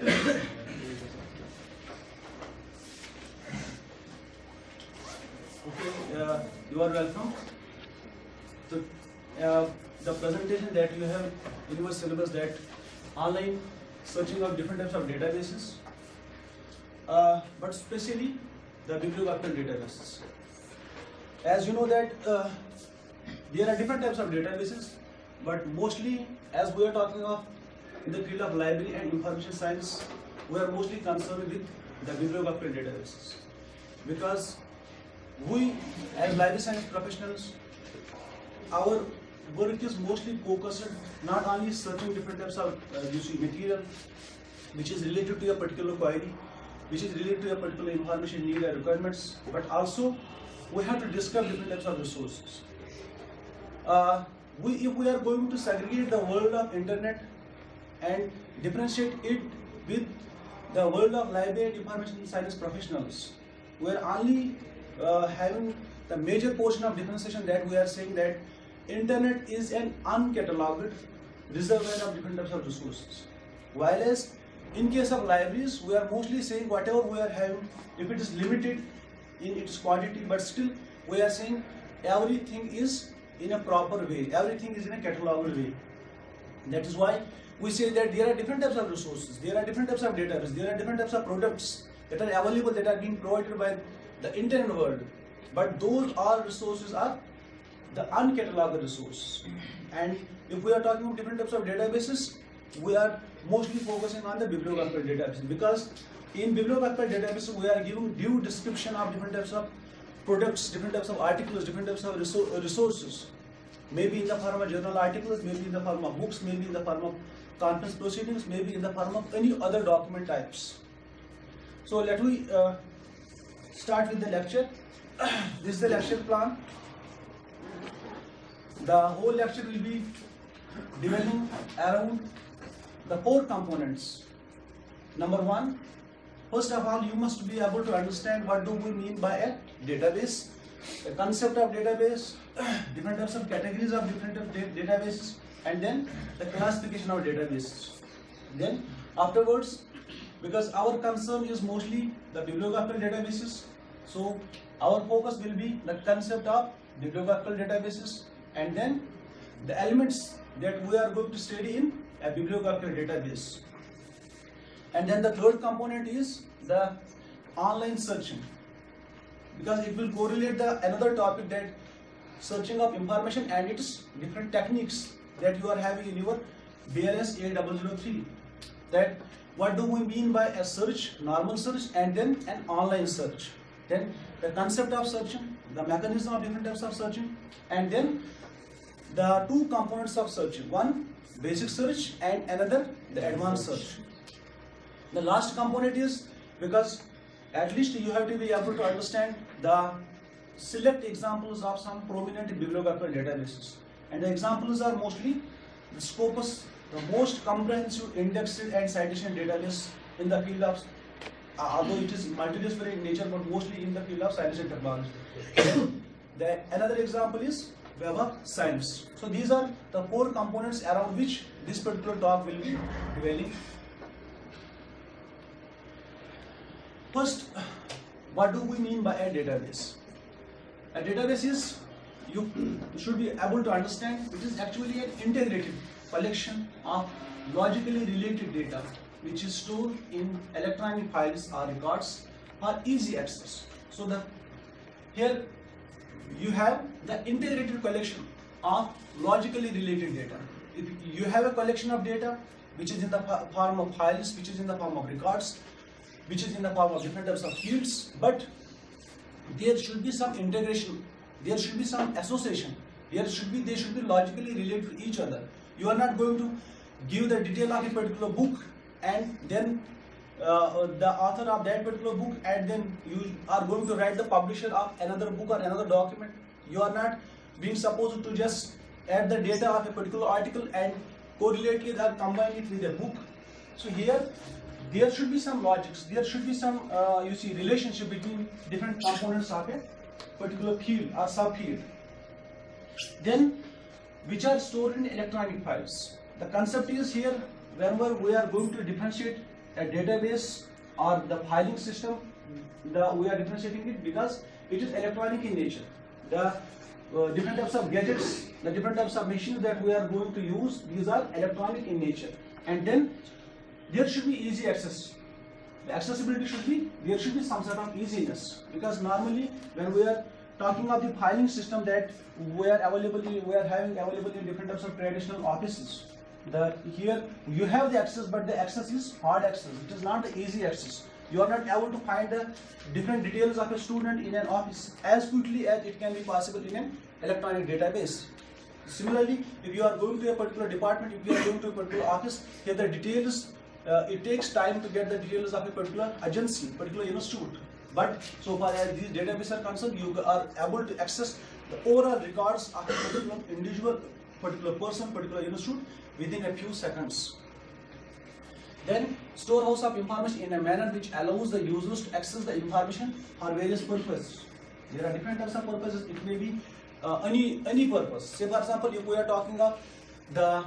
You are welcome. So, the presentation that you have in your syllabus, that online searching of different types of databases, but especially the bibliographical databases. As you know that there are different types of databases, but mostly as we are talking of in the field of library and information science, we are mostly concerned with the bibliographical databases, because we as library science professionals, our work is mostly focused not only searching different types of material which is related to a particular query, which is related to a particular information need and requirements, but also we have to discover different types of resources. If we are going to segregate the world of internet and differentiate it with the world of library and information science professionals, we are only having the major portion of differentiation, that we are saying that internet is an uncatalogued reservoir of different types of resources. Whereas in case of libraries, we are mostly saying whatever we are having, if it is limited in its quantity, but still we are saying everything is in a proper way, everything is in a catalogued way. That is why we say that there are different types of resources, there are different types of databases, there are different types of products that are available, that are being provided by the internet world, but those all resources are the uncatalogued resource. And if we are talking about different types of databases, we are mostly focusing on the bibliographical databases, because in bibliographical databases we are giving due description of different types of products, different types of articles, different types of resources, maybe in the form of journal articles, maybe in the form of books, maybe in the form of conference proceedings, maybe in the form of any other document types. So let me start with the lecture. This is the lecture plan. The whole lecture will be developing around the 4 components. Number 1, first of all, you must be able to understand what do we mean by a database, the concept of database, different types of categories of different databases, and then the classification of databases. Then afterwards, because our concern is mostly the bibliographical databases, so our focus will be the concept of bibliographical databases, and then the elements that we are going to study in a bibliographical database. And then the third component is the online searching, because it will correlate the another topic, that searching of information and its different techniques that you are having in your BLS 8003. That what do we mean by a search, normal search, and then an online search. Then the concept of searching, the mechanism of different types of searching, and then the 2 components of searching, one basic search and another the advanced search. The last component is, because at least you have to be able to understand the select examples of some prominent bibliographical databases, and the examples are mostly the Scopus, the most comprehensive indexed and citation database in the field of, although it is multidisciplinary in nature, but mostly in the field of science and technology. Another example is Web of Science. So these are the 4 components around which this particular talk will be dwelling. First, what do we mean by a database? A database is, you should be able to understand, it is actually an integrated collection of logically related data which is stored in electronic files or records for easy access. So here you have the integrated collection of logically related data. If you have a collection of data which is in the form of files, which is in the form of records, which is in the form of different types of fields, but there should be some integration, there should be some association, they should be logically related to each other. You are not going to give the detail of a particular book and then the author of that particular book, and then you are going to write the publisher of another book or another document. You are not being supposed to just add the data of a particular article and correlate it or combine it with a book. So here there should be some logics, there should be some relationship between different components of a particular field or subfield. Then which are stored in electronic files. The concept is here, whenever we are going to differentiate a database or the filing system, we are differentiating it because it is electronic in nature. The different types of gadgets, the different types of machines that we are going to use, these are electronic in nature. And then there should be easy access. The accessibility should be, there should be some sort of easiness, because normally when we are talking of the filing system that we are having available in different types of traditional offices, here you have the access, but the access is hard access. It is not the easy access. You are not able to find the different details of a student in an office as quickly as it can be possible in an electronic database. Similarly, if you are going to a particular department, if you are going to a particular office, here the details, it takes time to get the details of a particular agency, particular institute. But so far as these databases are concerned, you are able to access the overall records of a particular individual, particular person, particular institute within a few seconds. Then, storehouse of information in a manner which allows the users to access the information for various purposes. There are different types of purposes. It may be any purpose. Say for example, if we are talking of the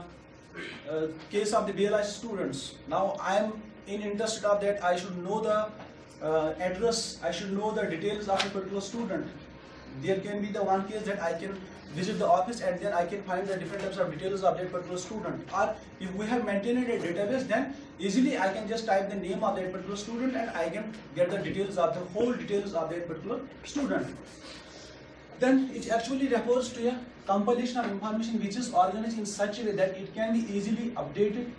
case of the BLI students, now I am interested of that I should know the address, I should know the details of a particular student. There can be the one case that I can visit the office and then I can find the different types of details of that particular student. Or if we have maintained a database, then easily I can just type the name of that particular student and I can get the details of the whole details of that particular student. Then it actually refers to a compilation of information which is organized in such a way that it can be easily updated,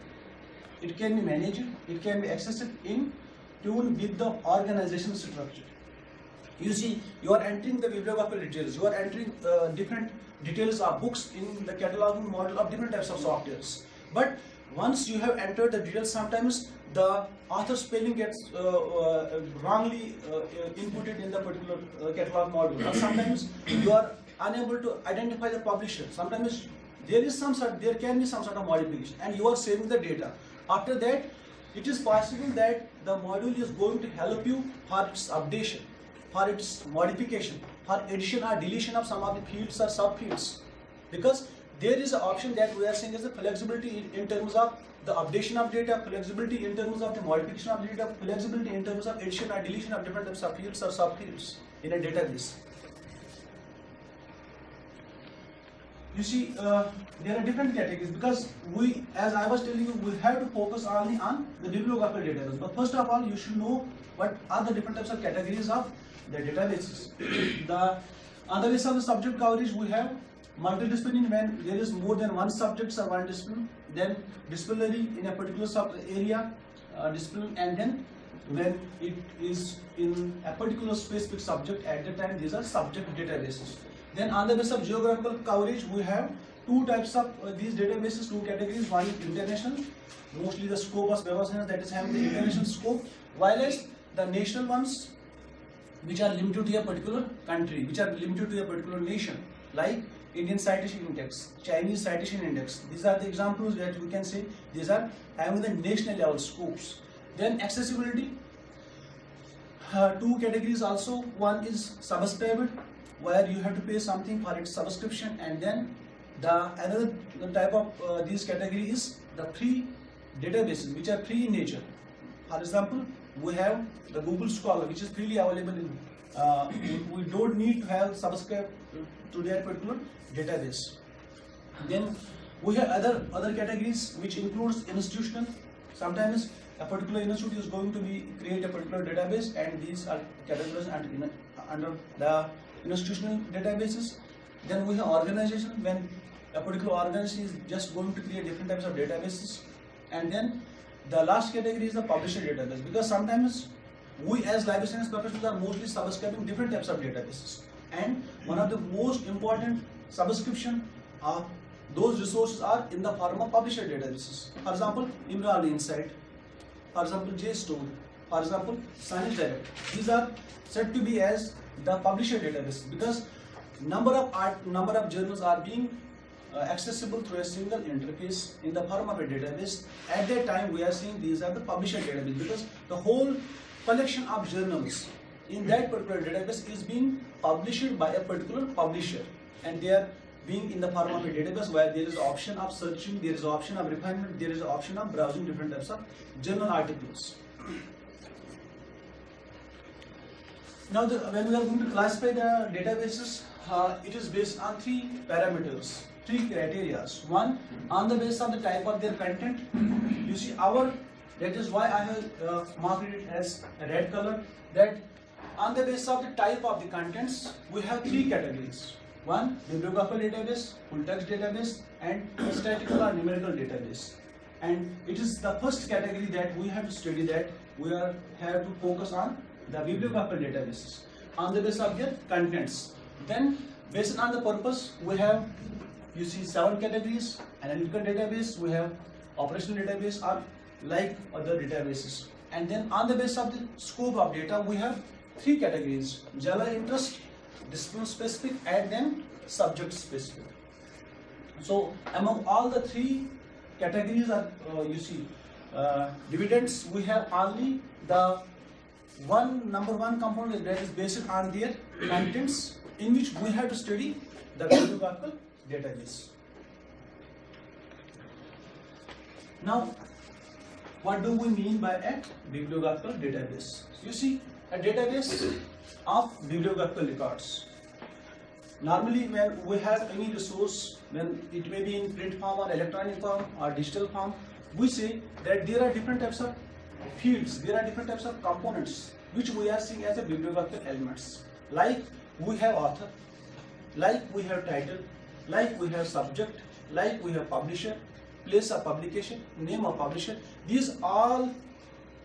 it can be managed, it can be accessed in tune with the organization structure. You see, you are entering the bibliographical details, you are entering different details of books in the cataloging model of different types of softwares. But once you have entered the details, sometimes the author spelling gets wrongly inputted in the particular catalog module, or sometimes you are unable to identify the publisher. Sometimes there can be some sort of modification, and you are saving the data. After that, it is possible that the module is going to help you for its updation, for its modification, for addition or deletion of some of the fields or subfields, because there is an option that we are saying as a flexibility in terms of the updation of data, flexibility in terms of the modification of data, flexibility in terms of addition or deletion of different types of fields or subfields in a database. You see, there are different categories, because we, as I was telling you, we have to focus only on the bibliographical database. But first of all, you should know what are the different types of categories of the databases. On the basis of the subject coverage, we have multidisciplinary when there is more than one subject or one discipline, then disciplinary in a particular sub area, discipline, and then when it is in a particular specific subject at the time, these are subject databases. Then on the basis of geographical coverage, we have two types of these databases, two categories. One is international, mostly the scope of Web of Science, that is having the international scope, while as the national ones, which are limited to a particular country, which are limited to a particular nation, like Indian Citation Index, Chinese Citation Index. These are the examples that we can say these are having the national level scopes. Then accessibility, two categories also. One is subscribed, where you have to pay something for its subscription, and then another type of these category is the free databases, which are free in nature. For example, we have the Google Scholar, which is freely available in. We don't need to have subscribed to that particular database. Then we have other categories which includes institutional. Sometimes a particular institute is going to create a particular database, and these are categorized under the institutional databases. Then we have organization, when a particular organization is just going to create different types of databases. And then the last category is the publisher database, because sometimes we as library science professionals are mostly subscribing different types of databases, and one of the most important subscription of those resources are in the form of publisher databases. For example, Emerald Insight, for example, JSTOR, for example, Science Direct. These are said to be as the publisher database, because number of journals are being accessible through a single interface in the form of a database. At that time, we are saying these are the publisher database, because the whole collection of journals in that particular database is being published by a particular publisher, and they are being in the form of a database where there is option of searching, there is option of refinement, there is option of browsing different types of journal articles. Now, when we are going to classify the databases, it is based on three parameters, three criteria. One, on the basis of the type of their content. You see, that is why I have marked it as a red color. That on the basis of the type of the contents, we have three categories. One, bibliographical database, full text database, and statistical or numerical database. And it is the first category that we have to study, that we have to focus on the bibliographical databases on the basis of their contents. Then, based on the purpose, we have, you see, 7 categories. Analytical database, we have operational database, or like other databases. And then on the basis of the scope of data, we have 3 categories: general interest, discipline specific, and then subject specific. So among all the 3 categories are, you see, dividends, we have only the number one component that is based on their contents, in which we have to study the bibliographical database. Now, what do we mean by a bibliographical database? You see, a database of bibliographical records. Normally, when we have any resource, when it may be in print form or electronic form or digital form, we say that there are different types of fields, there are different types of components which we are seeing as a bibliographical elements. Like we have author, like we have title, like we have subject, like we have publisher, place of publication, name of publisher. These all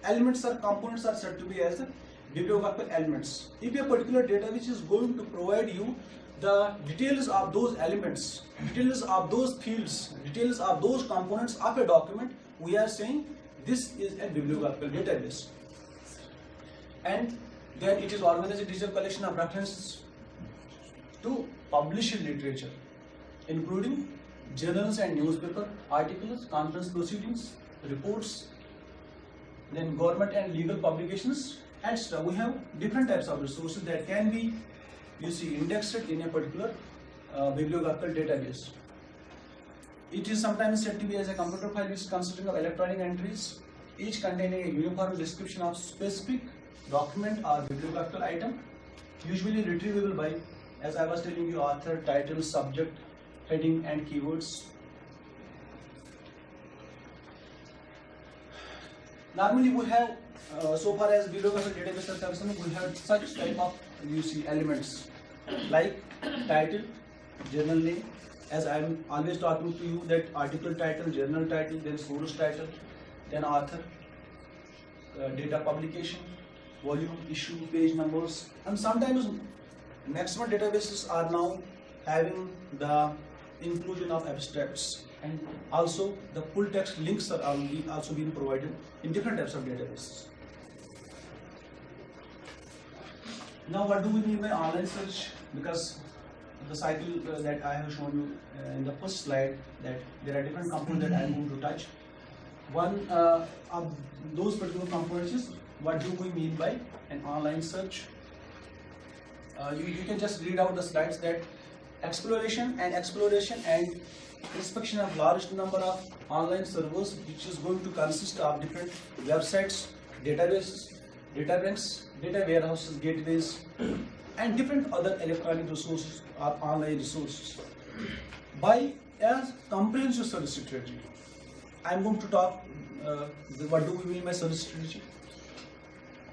elements or components are said to be as the bibliographical elements. If a particular database is going to provide you the details of those elements, details of those fields, details of those components of a document, we are saying this is a bibliographical database. And then it is organized as a digital collection of references to published literature, including journals and newspaper articles, conference proceedings, reports, then government and legal publications, etc. We have different types of resources that can be, you see, indexed in a particular bibliographical database. It is sometimes said to be as a computer file which is consisting of electronic entries, each containing a uniform description of specific document or bibliographical item, usually retrievable by, as I was telling you, author, title, subject, heading, and keywords. Normally, we have, so far as bibliographical database is concerned, we have such type of, you see, elements like title, journal name. As I am always talking to you, that article title, journal title, then source title, then author, date of publication, volume, issue, page numbers, and sometimes maximum databases are now having the inclusion of abstracts, and also the full text links are also being provided in different types of databases. Now, what do we mean by online search? Because the cycle that I have shown you in the first slide, that there are different components that I am going to touch. One of those particular components is, what do we mean by an online search? You can just read out the slides, that exploration and inspection of large number of online servers, which is going to consist of different websites, databases, data banks, data warehouses, gateways, and different other electronic resources or online resources. By a comprehensive search strategy, I am going to talk what do we mean by search strategy.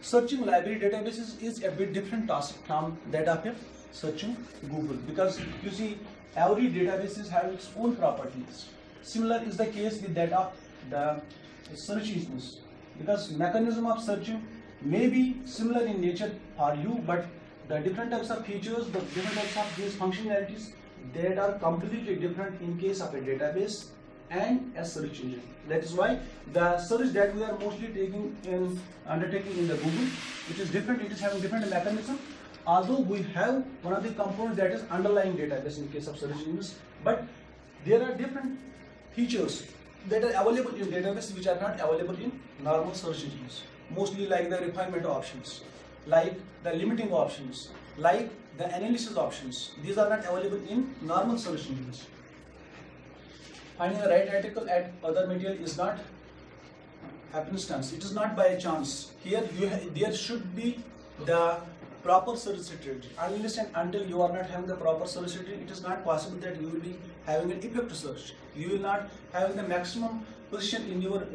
Searching library databases is a bit different task from that of searching Google, because you see, every database has its own properties. Similar is the case with that of the search engines, because mechanism of searching may be similar in nature for you, but the different types of features, the different types of these functionalities, that are completely different in case of a database and a search engine. That is why the search that we are mostly undertaking in the Google, it is different, it is having different mechanism. Although we have one of the components that is underlying database in the case of search engines, but there are different features that are available in database which are not available in normal search engines. Mostly like the refinement options, like the limiting options, like the analysis options. These are not available in normal search engines. Finding the right article at other material is not happenstance. It is not by chance. Here there should be the proper search strategy. Unless and until you are not having the proper search strategy, it is not possible that you will be having an effective search. You will not having the maximum position in your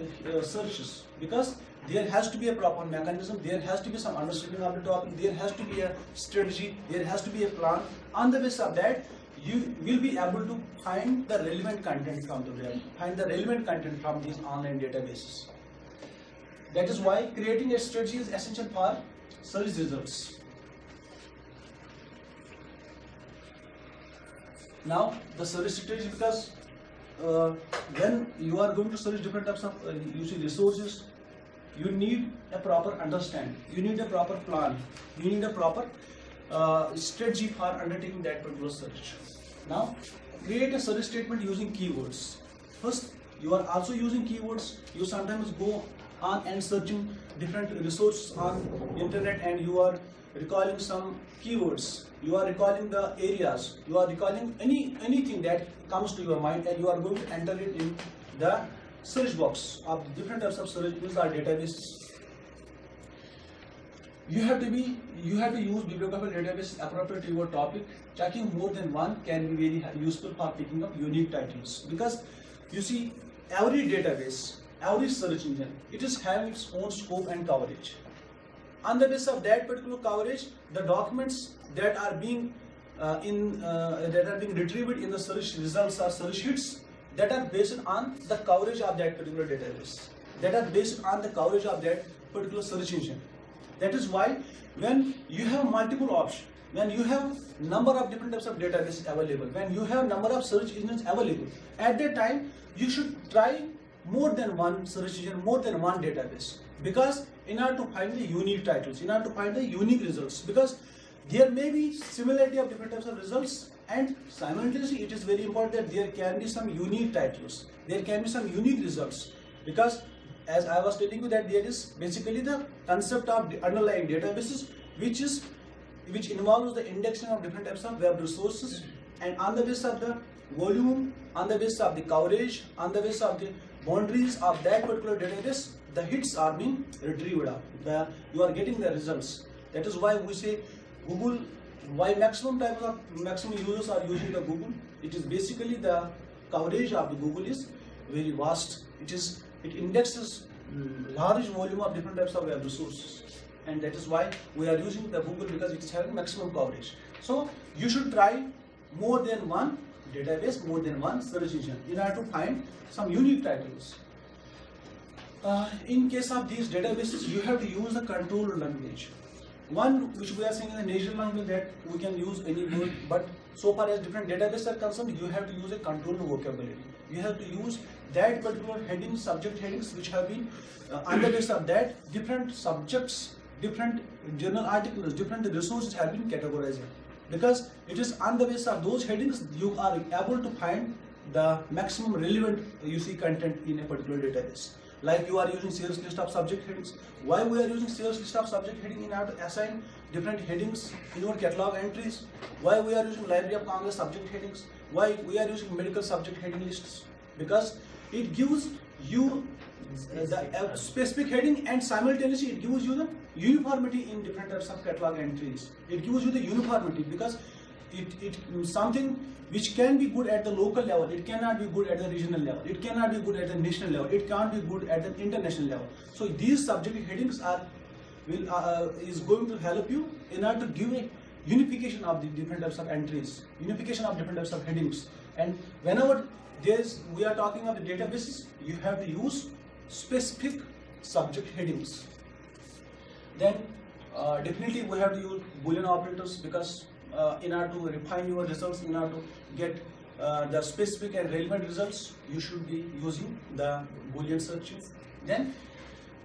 searches, because there has to be a proper mechanism, there has to be some understanding of the topic, there has to be a strategy, there has to be a plan. On the basis of that, you will be able to find the relevant content from the web, find the relevant content from these online databases. That is why creating a strategy is essential for search results. Now, the search strategy, because when you are going to search different types of resources, you need a proper understanding, you need a proper plan, you need a proper strategy for undertaking that particular search. Now, create a search statement using keywords. First, you are also using keywords. You sometimes go on and searching different resources on internet, and you are recalling some keywords, you are recalling the areas, you are recalling anything that comes to your mind, and you are going to enter it in the search box of different types of search engines or databases. You have to use bibliographical databases appropriate to your topic. Checking more than one can be very useful for picking up unique titles, because you see, every database, every search engine, it is having its own scope and coverage. On the basis of that particular coverage, the documents that are being retrieved in the search results or search hits, that are based on the coverage of that particular database, that are based on the coverage of that particular search engine. That is why when you have multiple options, when you have number of different types of databases available, when you have number of search engines available, at that time you should try more than one search engine, more than one database, because in order to find the unique titles, in order to find the unique results, because there may be similarity of different types of results, and simultaneously it is very important that there can be some unique titles, there can be some unique results, because as I was telling you that there is basically the concept of the underlying databases, which involves the indexing of different types of web resources, and on the basis of the volume, on the basis of the coverage, on the basis of the boundaries of that particular database, the hits are being retrieved up. You are getting the results. That is why we say Google, why maximum users are using the Google. It is basically the coverage of the Google is very vast. It indexes large volume of different types of web resources, and that is why we are using the Google, because it is having maximum coverage. So you should try more than one database, more than one search engine in order to find some unique titles. In case of these databases, you have to use the controlled language. One which we are saying in the natural language, that we can use any word, but so far as different databases are concerned, you have to use a controlled vocabulary. You have to use that particular headings, subject headings, which have been on the basis of that different subjects, different journal articles, different resources have been categorized. Because it is on the basis of those headings you are able to find the maximum relevant content in a particular database. Like you are using sales list of subject headings. Why we are using sales list of subject heading in order to assign different headings in your catalog entries? Why we are using Library of Congress subject headings? Why we are using medical subject heading lists? Because it gives you the specific heading, and simultaneously it gives you the uniformity in different types of catalog entries. It gives you the uniformity, because it something which can be good at the local level, it cannot be good at the regional level, it cannot be good at the national level, it can't be good at the international level. So these subject headings is going to help you in order to give a unification of the different types of entries, unification of different types of headings. And whenever we are talking of the databases, you have to use specific subject headings. Then definitely we have to use Boolean operators, because in order to refine your results, in order to get the specific and relevant results, you should be using the Boolean searching. Then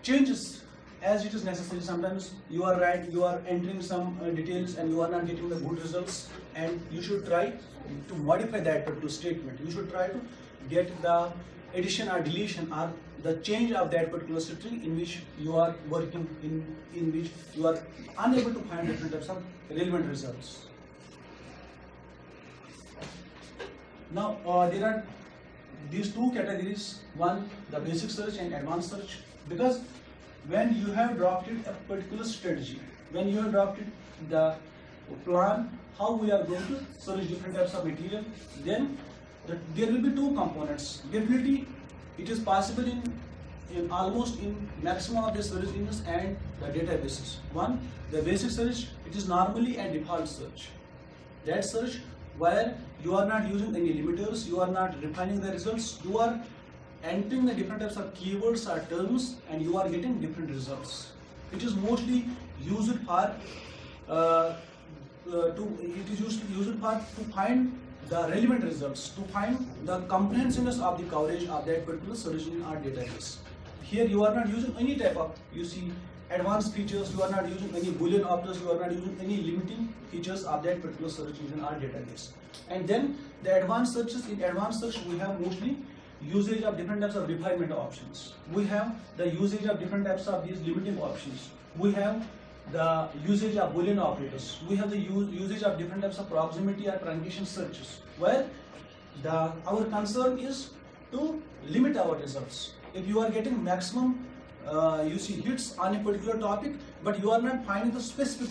changes as it is necessary. Sometimes you are entering some details and you are not getting the good results, and you should try to modify that particular statement. You should try to get the addition or deletion or the change of that particular string in which you are working, in which you are unable to find different types of relevant results. Now there are these two categories, one the basic search and advanced search, because when you have adopted a particular strategy, when you have adopted the plan how we are going to search different types of material, then there will be two components. Definitely it is possible in almost in maximum of the search engines and the databases. One, the basic search, it is normally a default search. That search where you are not using any limiters, you are not refining the results, you are entering the different types of keywords or terms and you are getting different results. It is mostly used for to find the relevant results, to find the comprehensiveness of the coverage of that particular search engine or database. Here you are not using any type of, you see, advanced features, you are not using any Boolean operators, you are not using any limiting features of that particular search engine or database. And then the advanced searches, in advanced search we have mostly usage of different types of refinement options. We have the usage of different types of these limiting options. We have the usage of Boolean operators. We have the usage of different types of proximity or truncation searches, where our concern is to limit our results. If you are getting maximum you see hits on a particular topic, but you are not finding the specific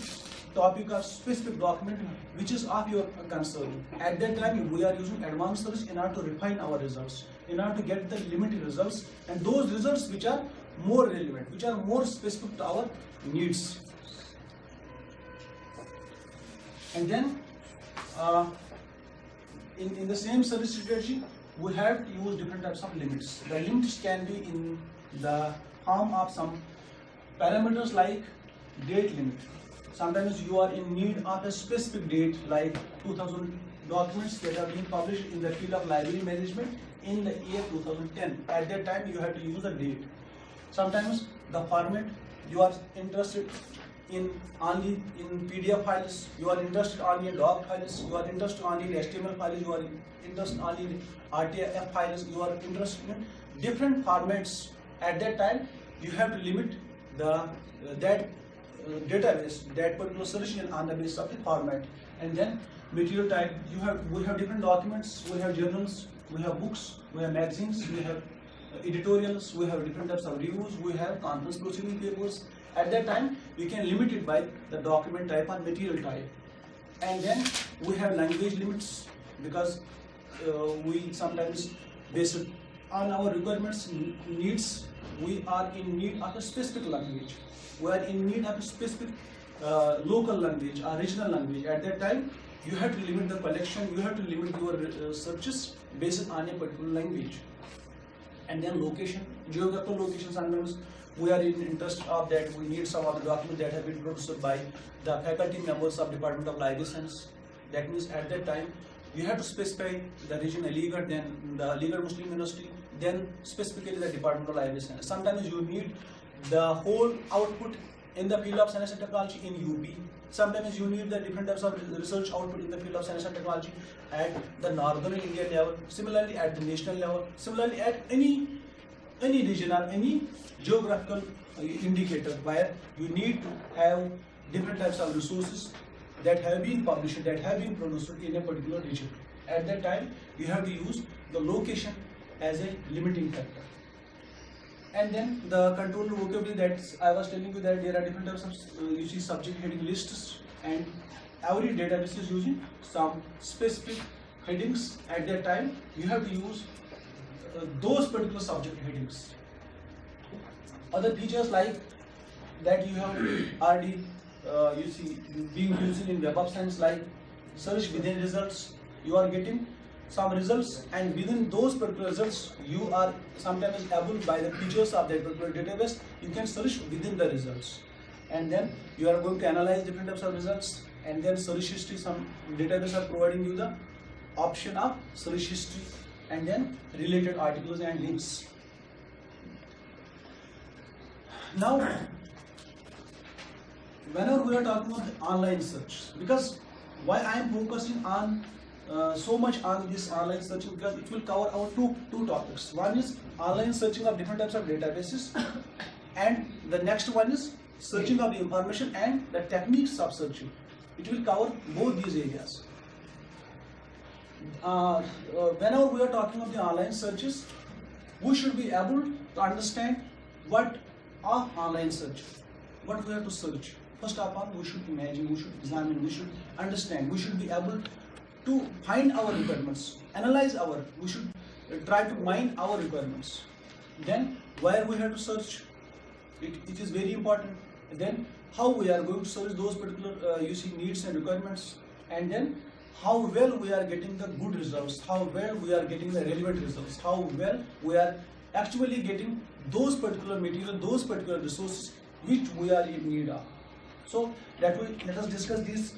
topic or specific document which is of your concern, at that time we are using advanced search in order to refine our results, in order to get the limited results and those results which are more relevant, which are more specific to our needs. And then in the same search strategy, we have to use different types of limits. The limits can be in the form of some parameters like date limit. Sometimes you are in need of a specific date, like 2000 documents that are being published in the field of library management in the year 2010. At that time you have to use a date. Sometimes the format, you are interested in only in PDF files, you are interested only in doc files, you are interested only in HTML files, you are interested only in RTF files, you are interested in different formats. At that time you have to limit the database, that particular solution on the basis of the format. And then material type, we have different documents, we have journals, we have books, we have magazines, we have editorials, we have different types of reviews, we have conference proceeding papers. At that time we can limit it by the document type and material type. And then we have language limits, because we sometimes, based on our requirements, needs, we are in need of a specific language, we are in need of a specific local language or regional language. At that time you have to limit the collection, you have to limit your searches based on a particular language. And then location, geographical location, sometimes we are in interest of that, we need some of the documents that have been produced by the faculty members of Department of Library Science. That means at that time you have to specify the region Aligarh, then the Aligarh Muslim University, then specifically the Department of Library Science. Sometimes you need the whole output in the field of science and technology in UP. Sometimes you need the different types of research output in the field of science and technology at the northern India level, similarly at the national level, similarly at any region or any geographical indicator where you need to have different types of resources that have been published, that have been produced in a particular region. At that time you have to use the location as a limiting factor. And then the control vocabulary, that I was telling you, that there are different types of you see subject heading lists, and every database is using some specific headings. At that time you have to use those particular subject headings. Other features like that you have already you see being used in Web of Science, like search within results. You are getting some results, and within those particular results you are sometimes able, by the features of that particular database, you can search within the results. And then you are going to analyze different types of results, and then search history. Some database are providing you the option of search history, and then related articles and links. Now whenever we are talking about online search, because why I am focusing on so much on this online searching because it will cover our two topics. One is online searching of different types of databases, and the next one is searching of the information and the techniques of searching. It will cover both these areas. Whenever we are talking of the online searches, we should be able to understand what are online search, what we have to search. First of all, we should imagine, we should examine, we should understand, we should be able to find our requirements, analyze we should try to mine our requirements. Then where we have to search, it is very important. Then how we are going to search those particular needs and requirements, and then how well we are getting the good results, how well we are getting the relevant results, how well we are actually getting those particular material, those particular resources which we are in need of. So let us discuss these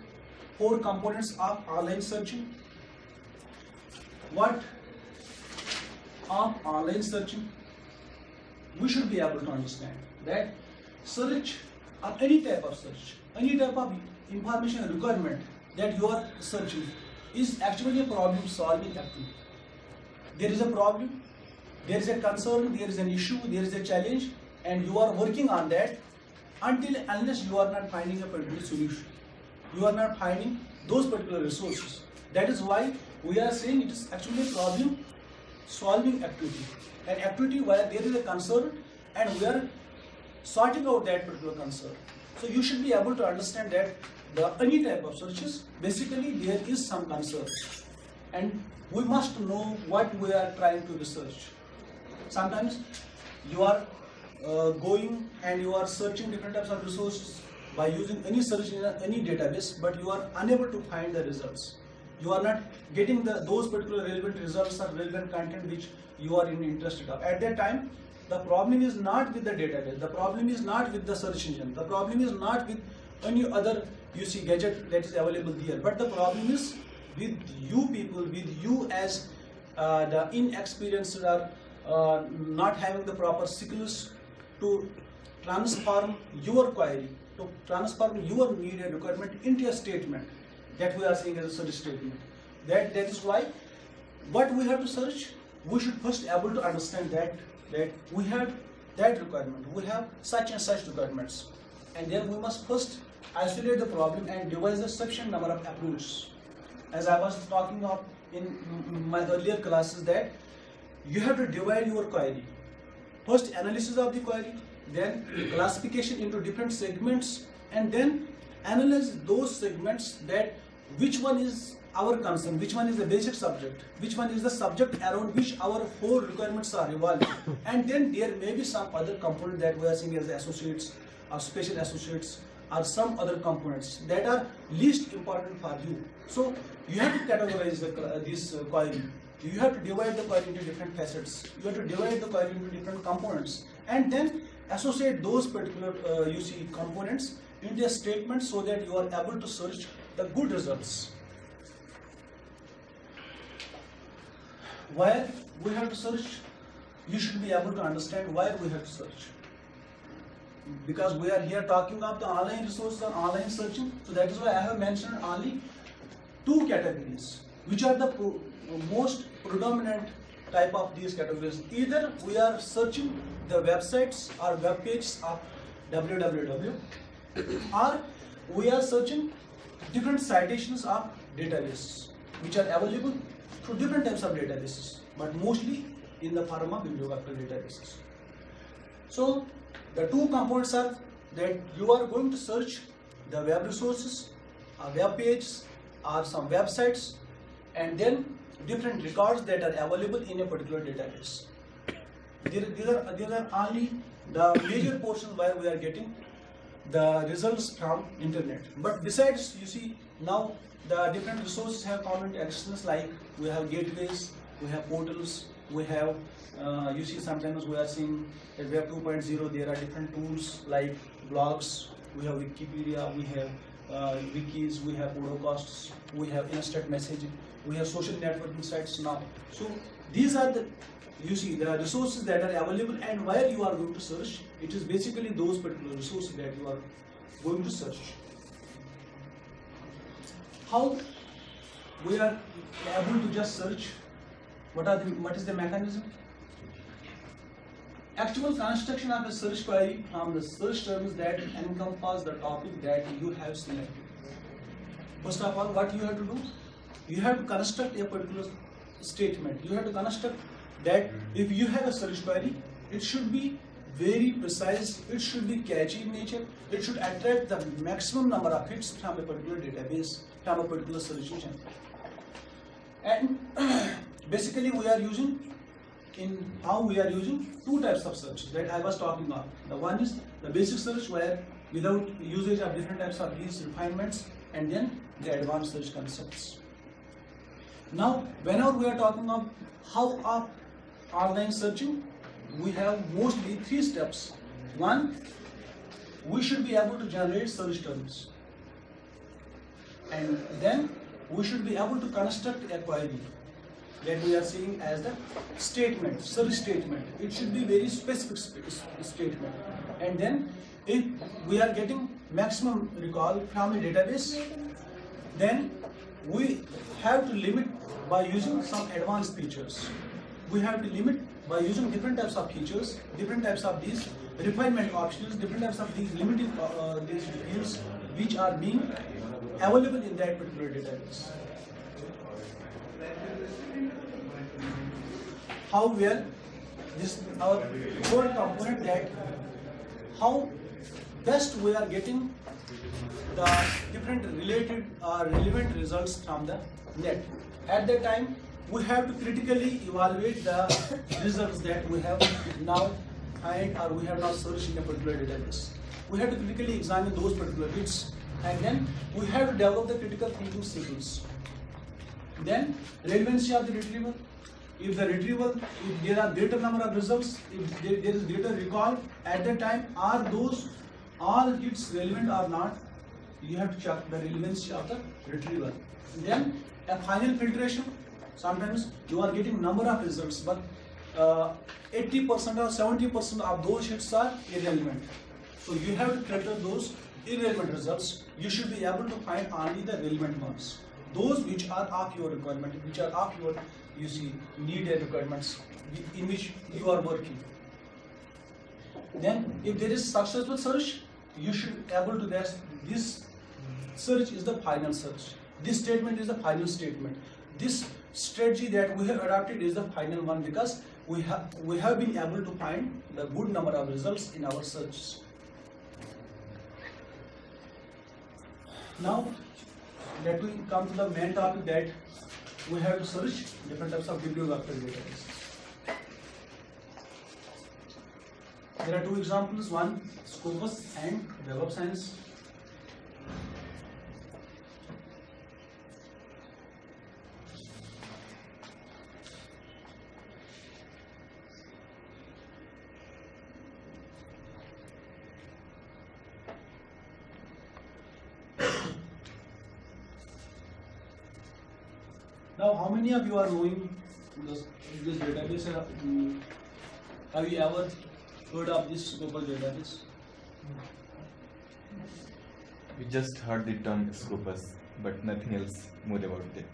4 components of online searching. What of online searching? We should be able to understand that search or any type of search, any type of information requirement that you are searching is actually a problem solving activity. There is a problem, there is a concern, there is an issue, there is a challenge, and you are working on that unless you are not finding a particular solution. You are not finding those particular resources. That is why we are saying it is actually a problem solving activity. An activity where there is a concern and we are sorting out that particular concern. So you should be able to understand that any type of searches, basically there is some concern, and we must know what we are trying to research. Sometimes you are going and you are searching different types of resources by using any search in any database, but you are unable to find the results. You are not getting those particular relevant results or relevant content which you are interested of. At that time, the problem is not with the database, the problem is not with the search engine, the problem is not with any other gadget that is available there, but the problem is with you people, with you as the inexperienced or not having the proper skills to transform your query, to transform your need and requirement into a statement that we are saying as a search statement. That is why what we have to search, we should first able to understand that we have that requirement, we have such and such requirements, and then we must first isolate the problem and devise a sufficient number of approaches. As I was talking about in my earlier classes, that you have to divide your query. First analysis of the query, then classification into different segments, and then analyze those segments, that which one is our concern, which one is the basic subject, which one is the subject around which our 4 requirements are revolving, and then there may be some other component that we are seeing as associates or special associates or some other components that are least important for you. So you have to categorize this query. You have to divide the query into different facets. You have to divide the query into different components, and then associate those particular components into a statement so that you are able to search the good results. Where we have to search, you should be able to understand why we have to search. Because we are here talking about the online resources and online searching, so that is why I have mentioned only 2 categories, which are the most predominant type of these categories. Either we are searching the websites or web pages of www, or we are searching different citations of databases which are available through different types of databases, but mostly in the form of bibliographical databases. So the 2 components are that you are going to search the web resources, or web pages, or some websites, and then different records that are available in a particular database. These are only the major portion where we are getting the results from internet. But besides, now the different resources have come into existence, like we have gateways, we have portals, we have sometimes we are seeing that Web 2.0, there are different tools like blogs, we have Wikipedia, we have wikis, we have podcasts, we have instant messaging, we have social networking sites now. So these are the resources that are available, and where you are going to search, it is basically those particular resources that you are going to search. How we are able to just search. What is the mechanism? Actual construction of a search query from the search terms that encompass the topic that you have selected. First of all, what you have to do? You have to construct a particular statement. You have to construct that if you have a search query, it should be very precise, it should be catchy in nature, it should attract the maximum number of hits from a particular database, from a particular search engine. And basically we are using two types of search that I was talking about. The one is the basic search, where without usage of different types of these refinements, and then the advanced search concepts. Now, whenever we are talking of how of online searching, we have mostly three steps. One, we should be able to generate search terms, and then we should be able to construct a query that we are seeing as the statement, search statement. It should be very specific statement. And then if we are getting maximum recall from a database, then we have to limit by using some advanced features. We have to limit by using different types of features, different types of these refinement options, different types of these limited these fields which are being available in that particular database. How well this our third component, that how best we are getting the different related or relevant results from the net. At that time, we have to critically evaluate the results that we have now find or we have now searched in a particular database. We have to critically examine those particular bits, and then we have to develop the critical thinking skills. Then relevancy of the retrieval. If the retrieval, if there are greater number of results, if there is greater recall, at that time, are those all hits relevant or not? You have to check the relevancy of the retrieval. Then a final filtration. Sometimes you are getting number of results, but 80% or 70% of those hits are irrelevant. So you have to filter those irrelevant results. You should be able to find only the relevant ones. Those which are of your requirement, which are of your need and requirements in which you are working. Then if there is successful search, you should be able to guess this search is the final search. This statement is the final statement. This strategy that we have adopted is the final one, because we have been able to find the good number of results in our searches. Now let me come to the main topic, that we have to search different types of bibliographical databases. There are two examples, one Scopus and Web of Science. Now, how many of you are knowing this database? Have you ever heard of this Scopus database? We just heard the term Scopus, but nothing else more about it.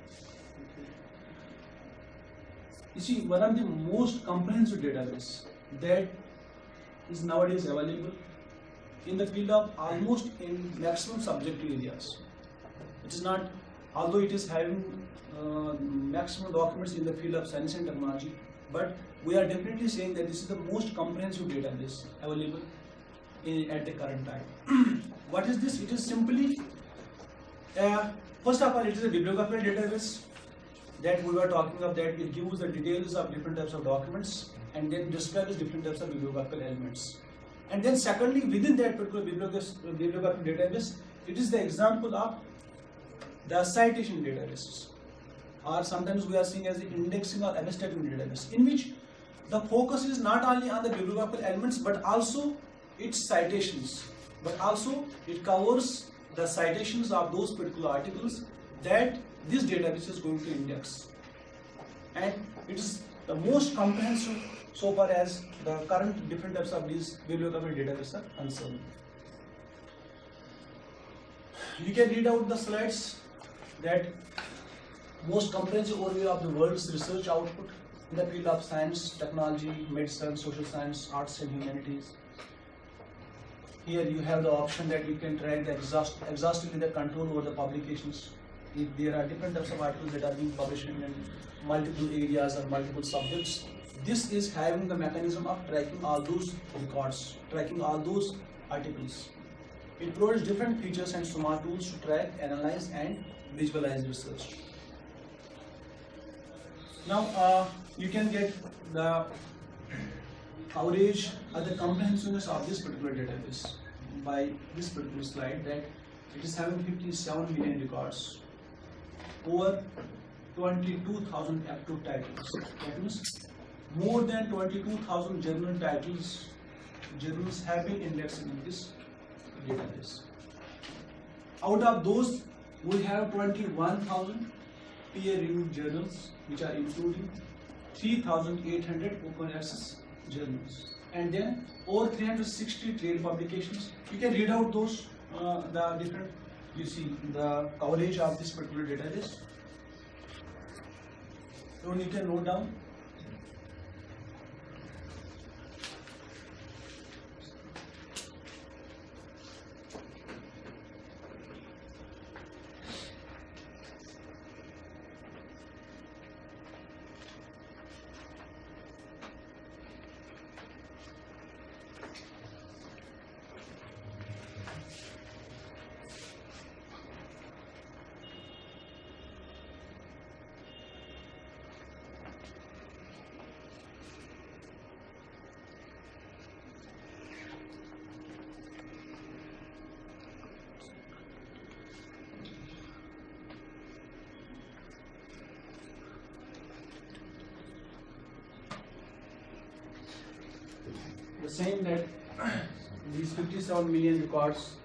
You see, one of the most comprehensive database that is nowadays available in the field of almost in maximum subjective areas. It is not, although it is having maximum documents in the field of science and technology, but we are definitely saying that this is the most comprehensive database available at the current time. What is this? It is simply, first of all, it is a bibliographical database that we were talking of, that it gives the details of different types of documents and then describes different types of bibliographical elements. And then secondly, within that particular bibliographical database, it is the example of the citation databases, or sometimes we are seeing as the indexing or abstracting database, in which the focus is not only on the bibliographical elements but also its citations, but also it covers the citations of those particular articles that this database is going to index. And it is the most comprehensive so far as the current different types of these bibliographical databases are concerned. You can read out the slides that most comprehensive overview of the world's research output in the field of science, technology, medicine, social science, arts and humanities. Here you have the option that you can track the exhaustively the control over the publications. If there are different types of articles that are being published in multiple areas or multiple subjects, this is having the mechanism of tracking all those records, tracking all those articles. It provides different features and smart tools to track, analyze and visualize research. Now you can get the coverage or the comprehensiveness of this particular database by this particular slide, that it is having 57 million records, over 22,000 active titles. That means more than 22,000 journal titles, journals have been indexed in this database. Out of those, we have 21,000 peer-reviewed journals, which are including 3,800 open access journals, and then over 360 trade publications. You can read out those, the different, you see the coverage of this particular database. So you can note down. The same that these 57 million records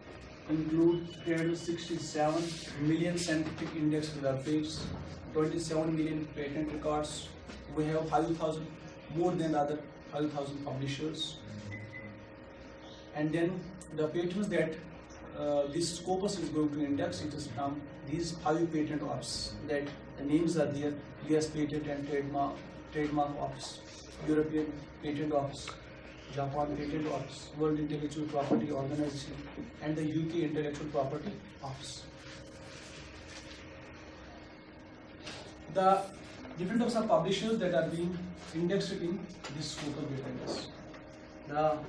include 367 million scientific index web pages, 27 million patent records. We have 5,000 more than other 5,000 publishers, and then the patents that this Scopus is going to index, it is from these 5 patent offices that the names are there: US Patent and Trademark Office, European Patent Office, Japan Patent Office, World Intellectual Property Organization, and the UK Intellectual Property Office. The different types of publishers that are being indexed in this Scopus database.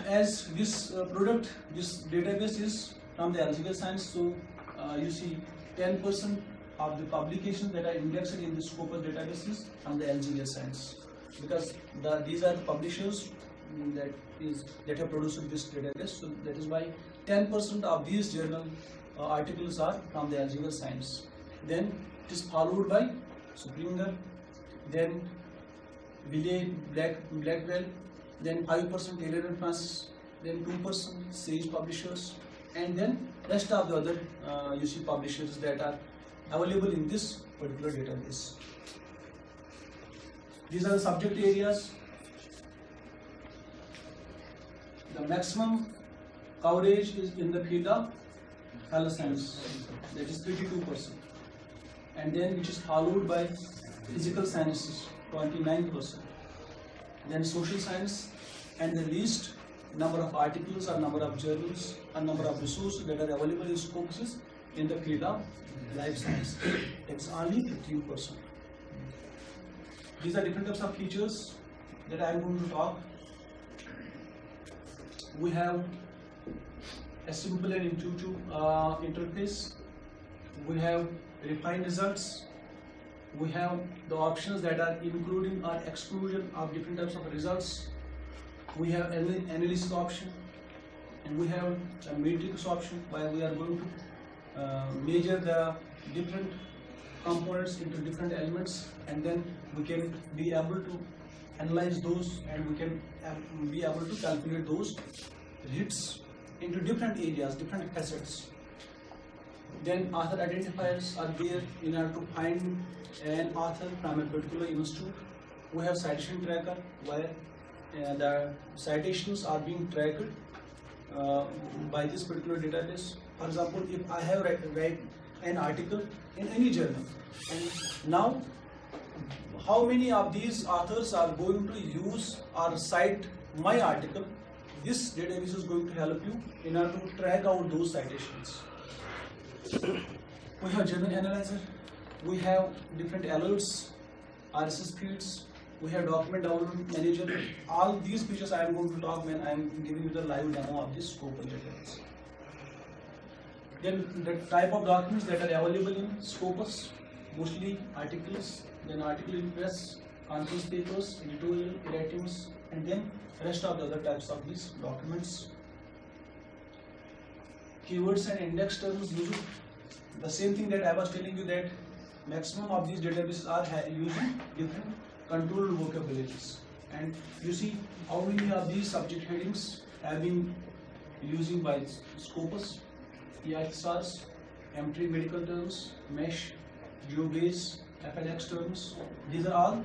As this product, this database is from the Elsevier Science, so you see 10% of the publications that are indexed in the Scopus database is from the Elsevier Science, because these are the publishers that have produced this database. So that is why 10% of these journal articles are from the Elsevier Science. Then it is followed by Springer, then Wiley Blackwell, then 5% Taylor and Francis, then 2% Sage Publishers, and then rest of the other you see publishers that are available in this particular database. These are the subject areas. The maximum coverage is in the field of health science, that is 32%, and then which is followed by physical sciences, 29%, then social science, and the least number of articles or number of journals and number of resources that are available in Scopus is in the field of life science. It's only 15%. These are different types of features that I am going to talk. We have a simple and intuitive interface. We have refined results. We have the options that are including or exclusion of different types of results. We have an analysis option, and we have a matrix option, where we are going to measure the different components into different elements, and then we can be able to analyze those, and we can be able to calculate those hits into different areas, different facets. Then author identifiers are there in order to find an author from a particular institute. We have citation tracker, where the citations are being tracked by this particular database. For example, if I have an article in any journal. And now, how many of these authors are going to use or cite my article? This database is going to help you in order to track out those citations. We have journal analyzer, we have different alerts, RSS feeds, we have document download manager. All these features I am going to talk when I am giving you the live demo of this Scopus database. Then the type of documents that are available in Scopus, mostly articles, then article in press, conference papers, editorial, erratums, and then rest of the other types of these documents. Keywords and index terms used. The same thing that I was telling you, that maximum of these databases are using different controlled vocabularies. And you see how many of these subject headings have been using by Scopus: EITHSARS, M3 medical terms, mesh, GeoBase, FLX terms. These are all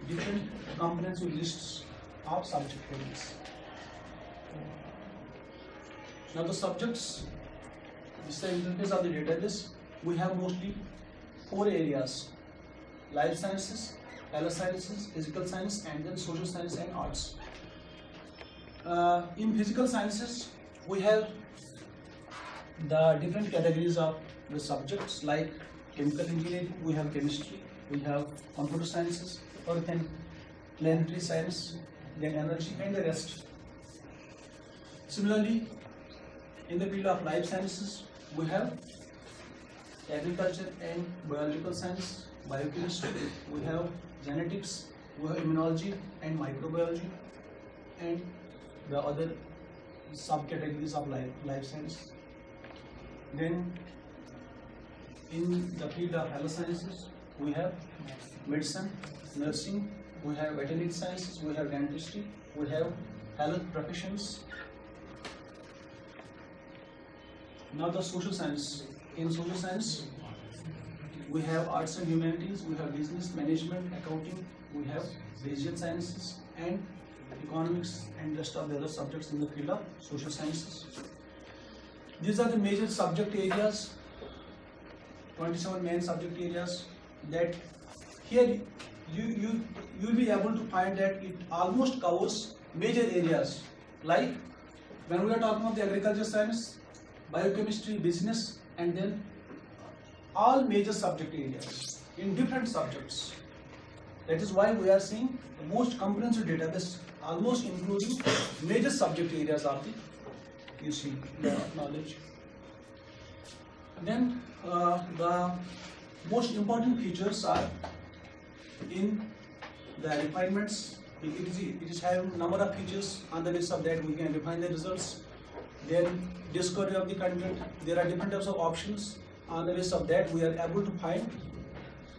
different comprehensive lists of subject headings. Now the subjects, this is the interface of the database. We have mostly 4 areas: life sciences, health sciences, physical science, and then social science and arts. In physical sciences, we have the different categories of the subjects, like chemical engineering, we have chemistry, we have computer sciences, earth and planetary science, then energy, and the rest. Similarly, in the field of life sciences, we have agriculture and biological science, biochemistry, we have genetics, we have immunology and microbiology, and the other subcategories of life science. Then in the field of health sciences, we have medicine, nursing, we have veterinary sciences, we have dentistry, we have health professions. Now the social science. In social science, we have arts and humanities, we have business, management, accounting, we have basic sciences and economics, and rest of the other subjects in the field of social sciences. These are the major subject areas, 27 main subject areas, that here you will be able to find that it almost covers major areas, like when we are talking about the agriculture science, biochemistry, business, and then all major subject areas in different subjects. That is why we are seeing the most comprehensive database, almost including major subject areas of the knowledge. Then the most important features are in the refinements. It is having number of features. On the basis of that, we can refine the results. Then discovery of the content. There are different types of options. On the basis of that, we are able to find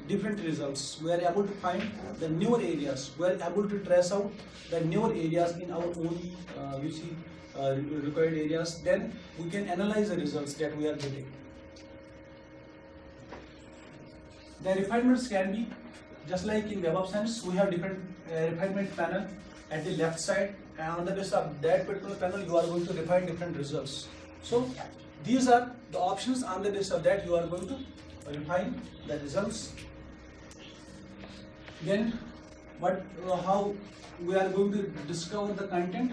different results. We are able to find the newer areas. We are able to trace out the newer areas in our own required areas. Then we can analyze the results that we are getting. The refinements can be just like in Web of Science. We have different refinement panel at the left side, and on the basis of that particular panel, you are going to refine different results. So these are the options. On the basis of that, you are going to refine the results. Then how we are going to discover the content?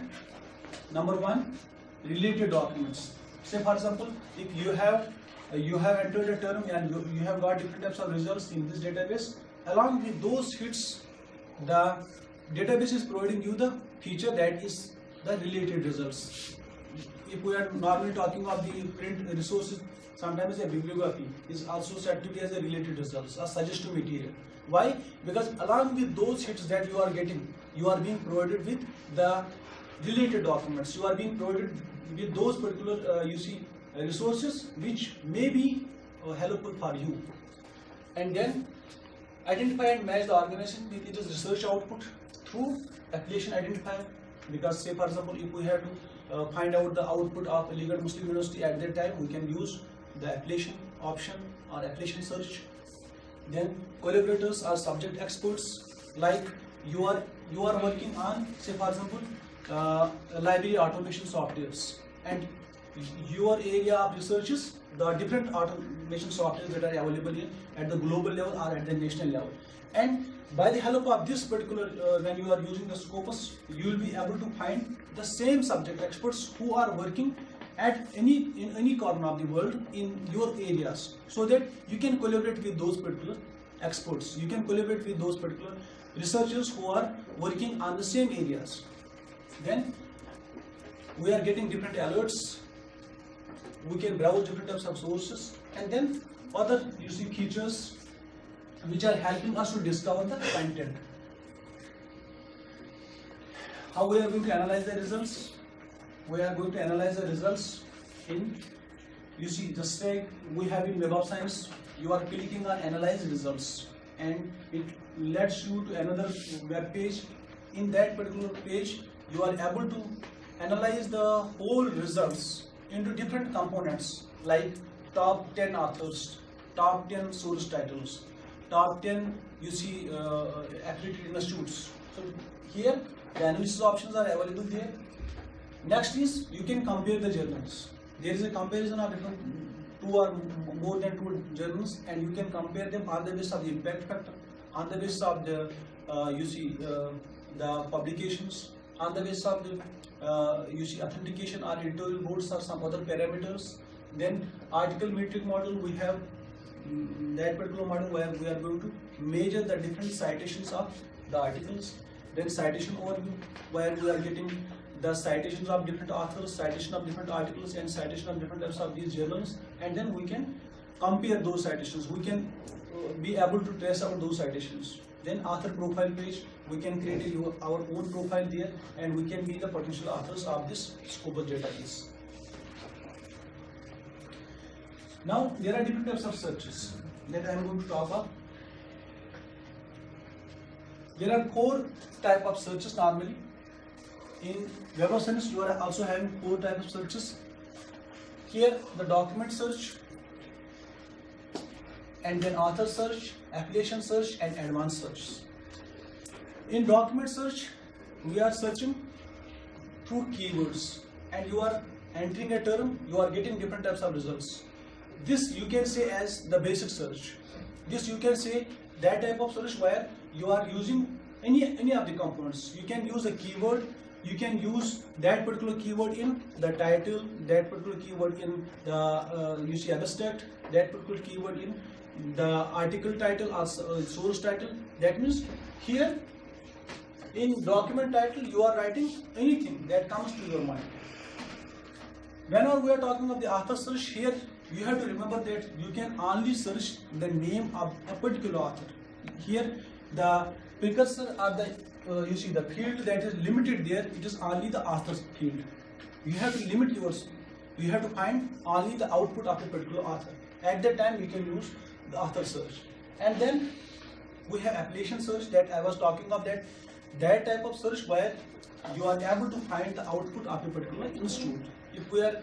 Number one, related documents. Say for example, if you have entered a term and you have got different types of results in this database, along with those hits, the database is providing you the feature that is the related results. If we are normally talking of the print resources, sometimes a bibliography is also said to be as a related results, a suggestive material. Why? Because along with those hits that you are getting, you are being provided with the related documents. You are being provided with those particular resources which may be helpful for you. And then identify and match the organization with its research output through affiliation identifier. Because say for example, if we have to find out the output of a legal Muslim university at that time, we can use the affiliation option or affiliation search. Then collaborators are subject experts, like you are working on, say for example, library automation softwares, and your area of research is the different information software that are available at the global level or at the national level. And by the help of this particular, when you are using the Scopus, you will be able to find the same subject experts who are working at in any corner of the world in your areas, so that you can collaborate with those particular experts. You can collaborate with those particular researchers who are working on the same areas. Then we are getting different alerts. We can browse different types of sources, and then other features which are helping us to discover the content. How we are going to analyze the results? We are going to analyze the results in, just like we have in Web of Science, you are clicking on analyze results and it leads you to another web page. In that particular page, you are able to analyze the whole results into different components like top 10 authors, top 10 source titles, top 10 accredited institutes. So here the analysis options are available there. Next is you can compare the journals. There is a comparison of different 2 or more than 2 journals, and you can compare them on the basis of the impact factor, on the basis of the the publications, on the basis of the authentication or editorial boards or some other parameters. Then article metric model, we have that particular model where we are going to measure the different citations of the articles. Then citation overview, where we are getting the citations of different authors, citation of different articles, and citation of different types of these journals, and then we can compare those citations. We can be able to trace out those citations. Then author profile page, we can create our own profile there, and we can be the potential authors of this Scopus database. Now there are different types of searches that I am going to talk about. There are 4 types of searches normally. In Web of Science, you are also having 4 types of searches. Here, the document search, and then author search, affiliation search, and advanced search. In document search, we are searching through keywords, and you are entering a term, you are getting different types of results. This you can say as the basic search. This you can say that type of search where you are using any of the components. You can use a keyword. You can use that particular keyword in the title, that particular keyword in the abstract, that particular keyword in the article title or source title. That means here in document title you are writing anything that comes to your mind. Whenever we are talking of the author search, here you have to remember that you can only search the name of a particular author. Here the precursor or the the field that is limited there, it is only the author's field. You have to limit yours. You have to find only the output of a particular author. At that time you can use the author search. And then we have affiliation search that I was talking of, that type of search where you are able to find the output of a particular institute. If we are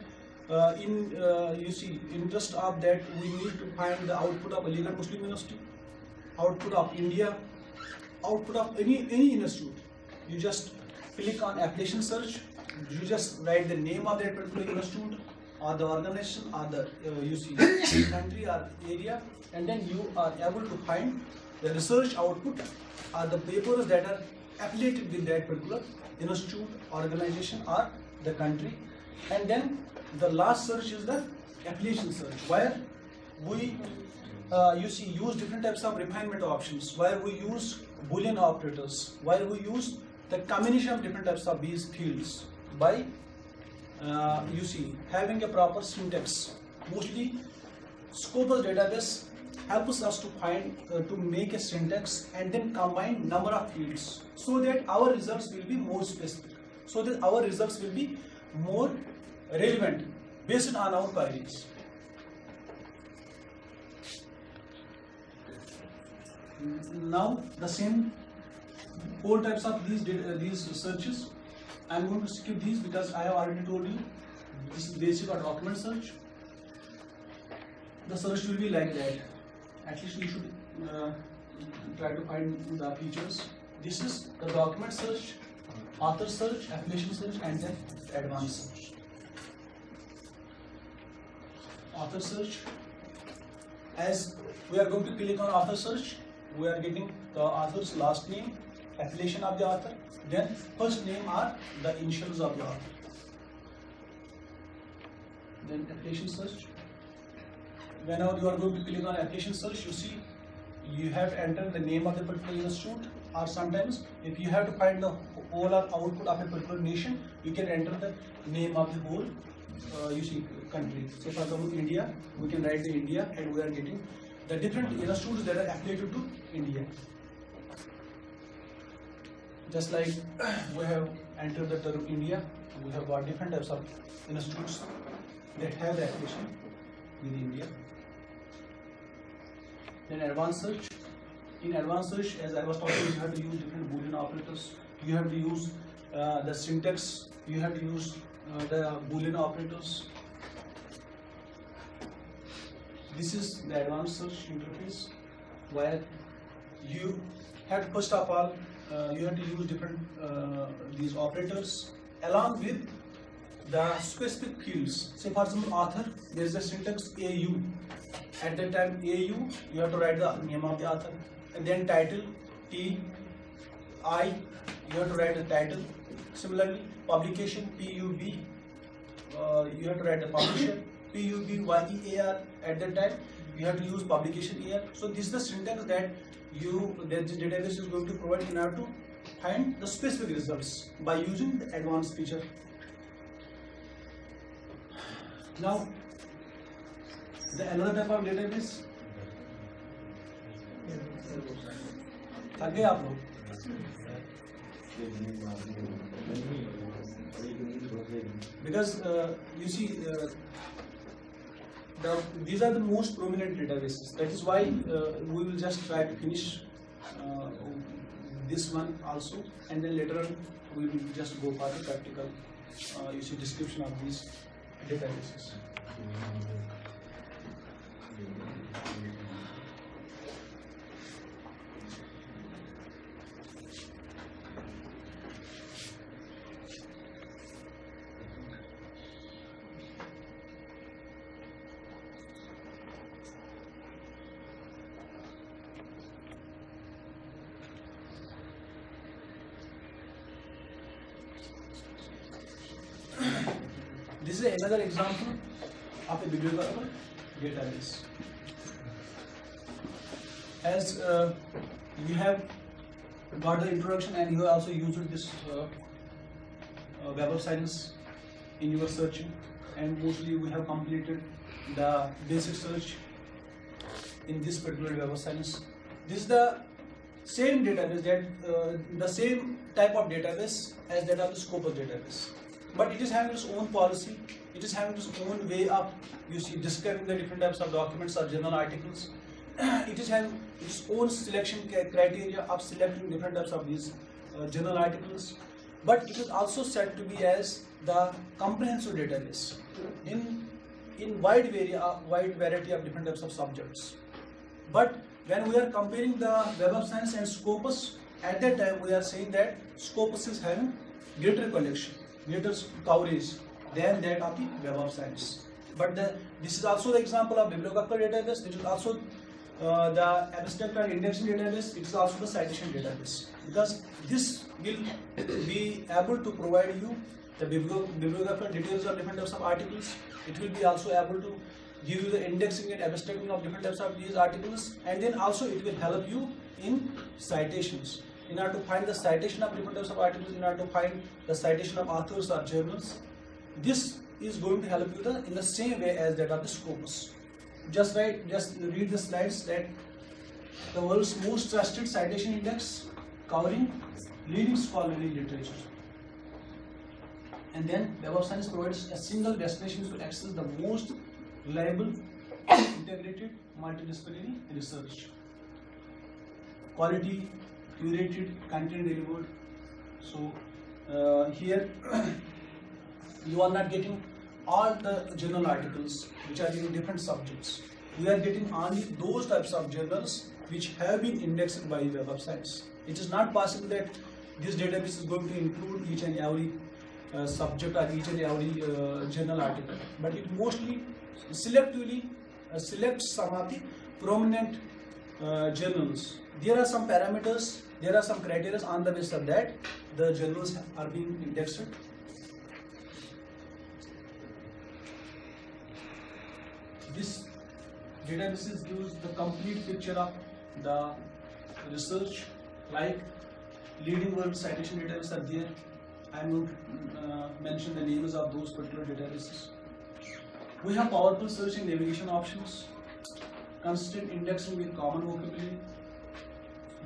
interest of that, we need to find the output of Aligarh Muslim University, output of India, output of any institute. You just click on affiliation search. You just write the name of that particular institute or the organization or the country or area, and then you are able to find the research output or the papers that are affiliated with that particular institute, organization, or the country. And then the last search is the affiliation search, where we use different types of refinement options, where we use Boolean operators, where we use the combination of different types of these fields by having a proper syntax. Mostly Scopus database helps us to find to make a syntax and then combine number of fields, so that our results will be more specific, so that our results will be more relevant based on our queries. Now the same 4 types of these searches. I am going to skip these because I have already told you this is basic or document search. The search will be like that. At least you should try to find the features. This is the document search, author search, affiliation search, and then advanced search. Author search, As we are going to click on author search, we are getting the author's last name, affiliation of the author, then first name are the initials of the author. Then affiliation search. Whenever you are going to click on affiliation search, you see you have to enter the name of the particular institute, or sometimes if you have to find the whole or output of a particular nation, you can enter the name of the whole you see country. So for example, India, we can write the India, and we are getting the different institutes that are affiliated to India. Just like we have entered the term India, we have got different types of institutes that have the affiliation with India. Then advanced search. In advanced search, as I was talking, you have to use different Boolean operators. You have to use the syntax. You have to use the Boolean operators. This is the advanced search interface, where you have to, first of all, you have to use different these operators along with the specific fields. Say for example, author, there is a syntax AU. At that time, AU, you have to write the name of the author, and then title, TI, you have to write the title. Similarly, publication, PUB, you have to write the publisher, PUBYEAR. At that time, you have to use publication year. So this is the syntax that this database is going to provide in order to find the specific results by using the advanced feature. Now, the another type of database. थक गए आप लोग? Because you see, these are the most prominent databases. That is why we will just try to finish this one also, and then later on we will just go for the practical you see description of these databases. This is another example of a bibliographical database. As you have got the introduction, and you have also used this Web of Science in your searching, and mostly we have completed the basic search in this particular Web of Science. This is the same database, that the same type of database as that of the Scopus database. But it is having its own policy, it is having its own way of, you see, describing the different types of documents or journal articles. It is having its own selection criteria of selecting different types of these journal articles. But it is also said to be as the comprehensive database in wide variety of different types of subjects. But when we are comparing the Web of Science and Scopus, at that time we are saying that Scopus is having greater collection, greater coverage than that of the Web of Science. But this is also the example of bibliographical database. It is also the abstract and indexing database. It is also the citation database, because this will be able to provide you the bibliographical details of different types of articles. It will be also able to give you the indexing and abstracting of different types of these articles, and then also it will help you in citations. In order to find the citation of different types of articles, in order to find the citation of authors or journals, this is going to help you in the same way as that of the Scopus. Just read the slides that the world's most trusted citation index covering leading scholarly literature. And then Web of Science provides a single destination to access the most reliable, integrated, multidisciplinary research. Quality, curated, content delivered. So here you are not getting all the journal articles which are in different subjects. We are getting only those types of journals which have been indexed by Web of Science. It is not possible that this database is going to include each and every subject or each and every journal article, but it mostly selectively selects some of the prominent journals. There are some parameters, there are some criteria on the basis of that the journals are being indexed. This database gives the complete picture of the research, like leading world citation databases are there. I am going to mention the names of those particular databases. We have powerful search and navigation options, consistent indexing with common vocabulary,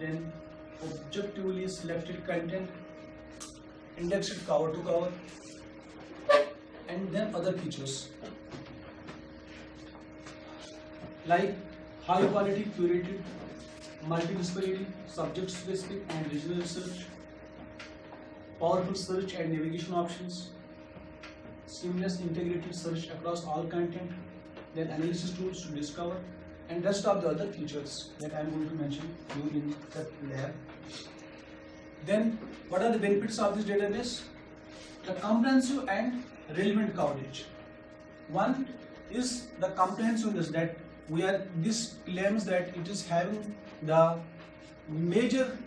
then objectively selected content, indexed cover to cover, and then other features like high quality curated, multidisciplinary, subject specific and regional research, powerful search and navigation options, seamless integrated search across all content, then analysis tools to discover, and rest of the other features that I am going to mention you in the lab. Then what are the benefits of this database? The comprehensive and relevant coverage. One is the comprehensiveness, that this claims that it is having the major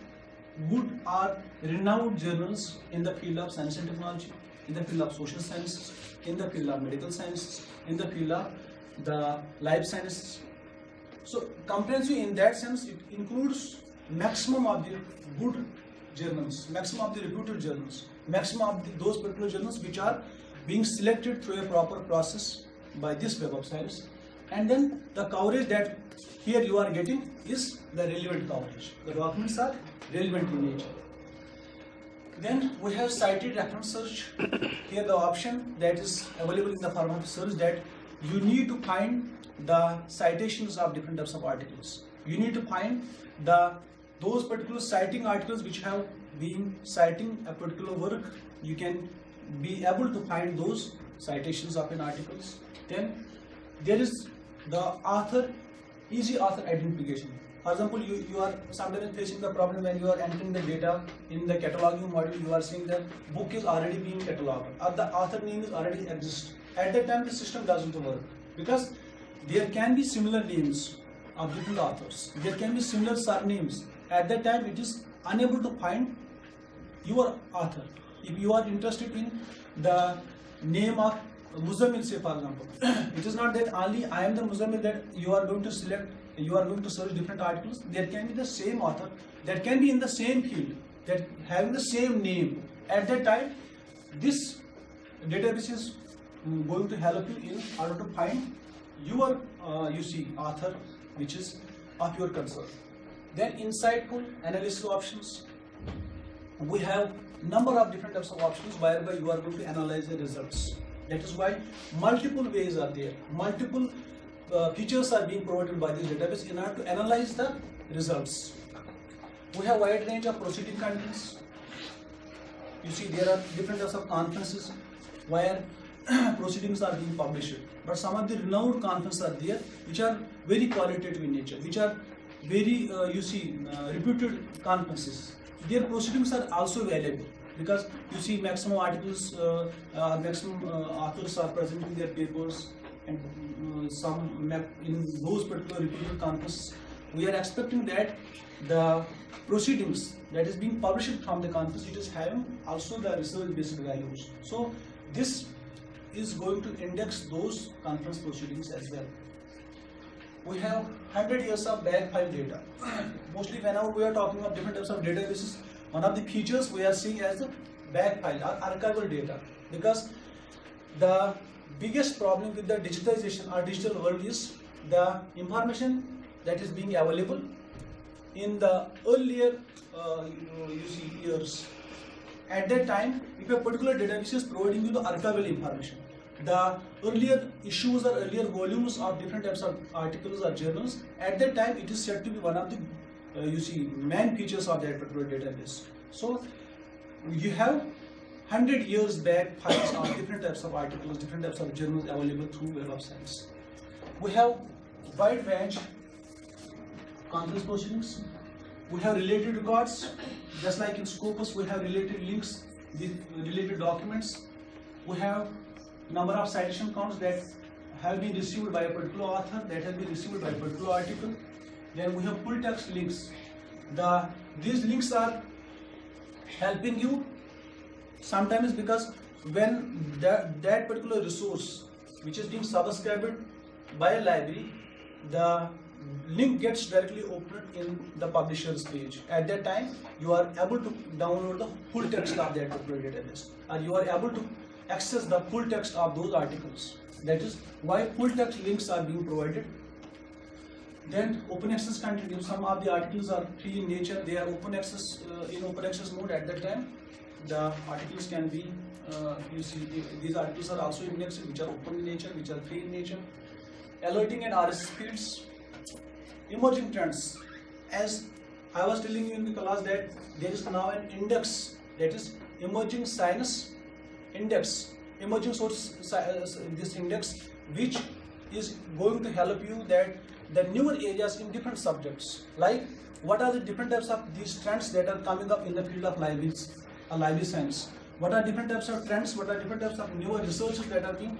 good or renowned journals in the field of science and technology, in the field of social sciences, in the field of medical sciences, in the field of the life sciences. So comprehensive in that sense, it includes maximum of the good journals, maximum of the reputed journals, maximum of those particular journals which are being selected through a proper process by this Web of Science. And then the coverage that here you are getting is the relevant coverage. The documents are relevant in nature. Then we have cited reference search. Here the option that is available in the format of search, that you need to find the citations of different types of articles. You need to find those particular citing articles which have been citing a particular work. You can be able to find those citations of an articles. Then there is the author, easy author identification. For example, you are sometimes facing the problem when you are entering the data in the cataloging module. You are seeing the book is already being cataloged, or the author name is already exists. At that time, the system doesn't work, because there can be similar names of different authors. There can be similar surnames. At that time, it is unable to find your author. If you are interested in the name of Muzammil, say for example, it is not that only I am the Muzammil that you are going to select, you are going to search different articles. There can be the same author that can be in the same field, that having the same name. At that time, this database is going to help you in order to find your author which is of your concern. Then insightful analysis options. We have number of different types of options whereby you are going to analyze the results. That is why multiple ways are there, multiple features are being provided by this database in order to analyze the results. We have wide range of proceeding contents. You see, there are different types of conferences where proceedings are being published, but some of the renowned conferences are there which are very qualitative in nature, which are very reputed conferences. Their proceedings are also available, because you see maximum articles, maximum authors are presenting their papers, and some in those particular reputed conferences. We are expecting that the proceedings that is being published from the conference, it is having also the research-based values. So this is going to index those conference proceedings as well. We have 100 years of back file data. Mostly whenever we are talking of different types of databases, one of the features we are seeing as the back file or archival data, because the biggest problem with the digitization or digital world is the information that is being available in the earlier years. At that time, if a particular database is providing you the archival information, the earlier issues or earlier volumes of different types of articles or journals, at that time it is said to be one of the main features of that particular database. So you have 100 years back files of different types of articles, different types of journals available through Web of Science. We have wide range conference proceedings. We have related records, just like in Scopus we have related links with related documents. We have number of citation counts that have been received by a particular author, that has been received by a particular article. Then we have full text links. These links are helping you sometimes because when that particular resource which is being subscribed by a library, the link gets directly opened in the publisher's page. At that time, you are able to download the full text of that particular database, or you are able to access the full text of those articles. That is why full text links are being provided. Then open access content. If some of the articles are free in nature, they are open access in open access mode. At that time, the articles can be you see these articles are also indexed, which are open in nature, which are free in nature. Alerting and RSS feeds. Emerging trends. As I was telling you in the class that there is now an index, that is emerging science index, emerging source this index, which is going to help you that the newer areas in different subjects, like what are the different types of these trends that are coming up in the field of library science, what are different types of trends, what are different types of newer researches that are being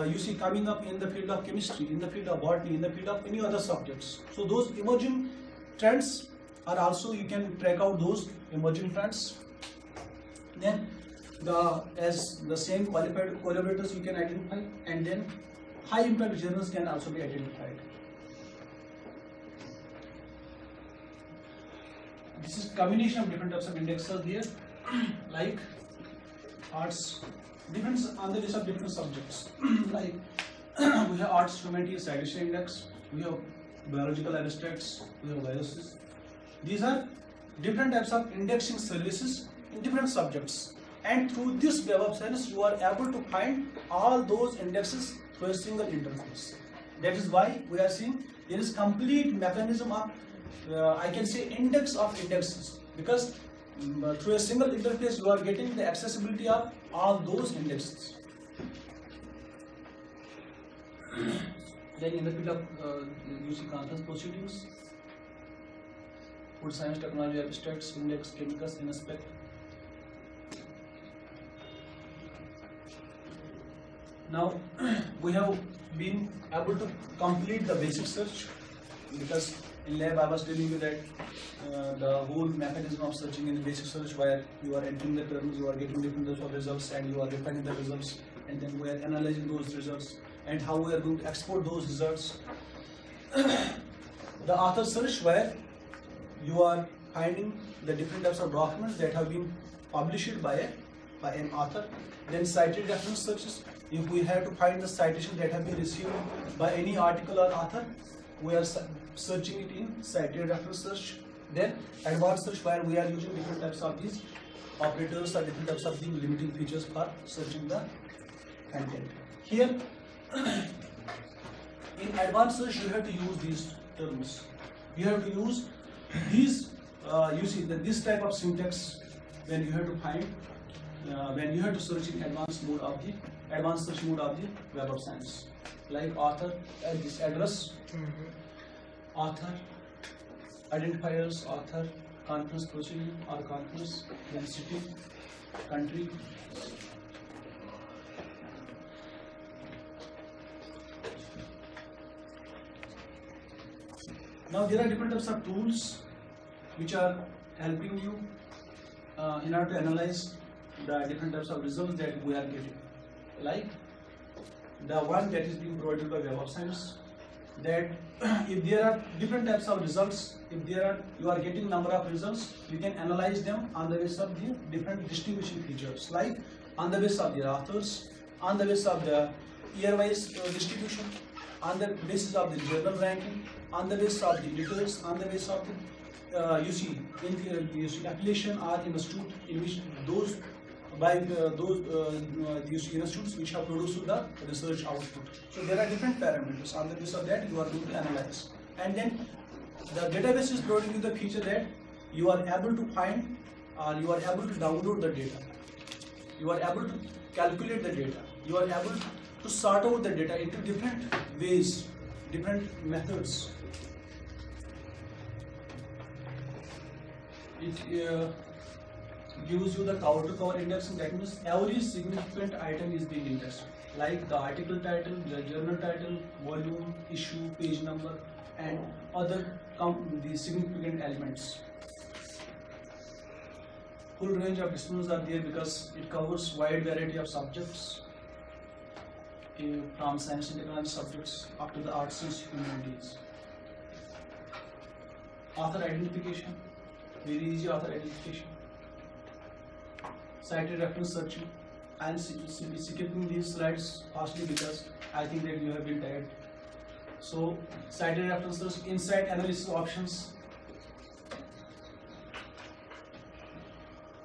you see coming up in the field of chemistry, in the field of botany, in the field of any other subjects. So those emerging trends are also, you can track out those emerging trends. Then as the same qualified collaborators you can identify, and then high impact journals can also be identified. This is combination of different types of indexes here, like arts, depends on the list of different subjects. Like we have arts humanity citation index, we have biological abstracts, we have biases. These are different types of indexing services in different subjects, and through this web of science you are able to find all those indexes through a single interface. That is why we are seeing there is complete mechanism of I can say index of indexes, because through a single interface you are getting the accessibility of all those indexes. Then in the field of you see conference proceedings, food science, technology, abstracts, index, chemicals, inspect. Now we have been able to complete the basic search, because in lab I was telling you that the whole mechanism of searching in the basic search, where you are entering the terms, you are getting different types of results, and you are refining the results, and then we are analyzing those results, and how we are going to export those results. The author search, where you are finding the different types of documents that have been published by an author. Then cited reference searches. If we have to find the citation that have been received by any article or author, we are searching it in cited reference search. Then advanced search, where we are using different types of these operators or different types of the limiting features for searching the content. Here in advanced search you have to use these terms. You have to use these you see that this type of syntax when you have to find when you have to search in advanced search mode of the web of science, like author, this address, author, identifiers, author, conference proceeding or conference, then city, country. Now there are different types of tools which are helping you in order to analyze the different types of results that we are getting. Like the one that is being provided by Web of Science, that if there are different types of results, if you are getting number of results, you can analyze them on the basis of the different distribution features, like on the basis of the authors, on the basis of the year-wise distribution, on the basis of the journal ranking, on the basis of the editors, on the basis of the you see affiliation or institute in which those by these institutes which have produced the research output. So there are different parameters. On the basis of that you are going to analyze, and then the database is providing you the feature that you are able to find or you are able to download the data, you are able to calculate the data, you are able to sort out the data into different ways, different methods. gives you the cover to cover indexing. That means every significant item is being indexed, like the article title, the journal title, volume, issue, page number, and other the significant elements. Full range of disciplines are there because it covers wide variety of subjects, from science and technology subjects up to the arts and humanities. Author identification, very easy author identification. Cited reference searching. I am skipping these slides partially because I think that you have been tired. So, cited references, insight analysis options,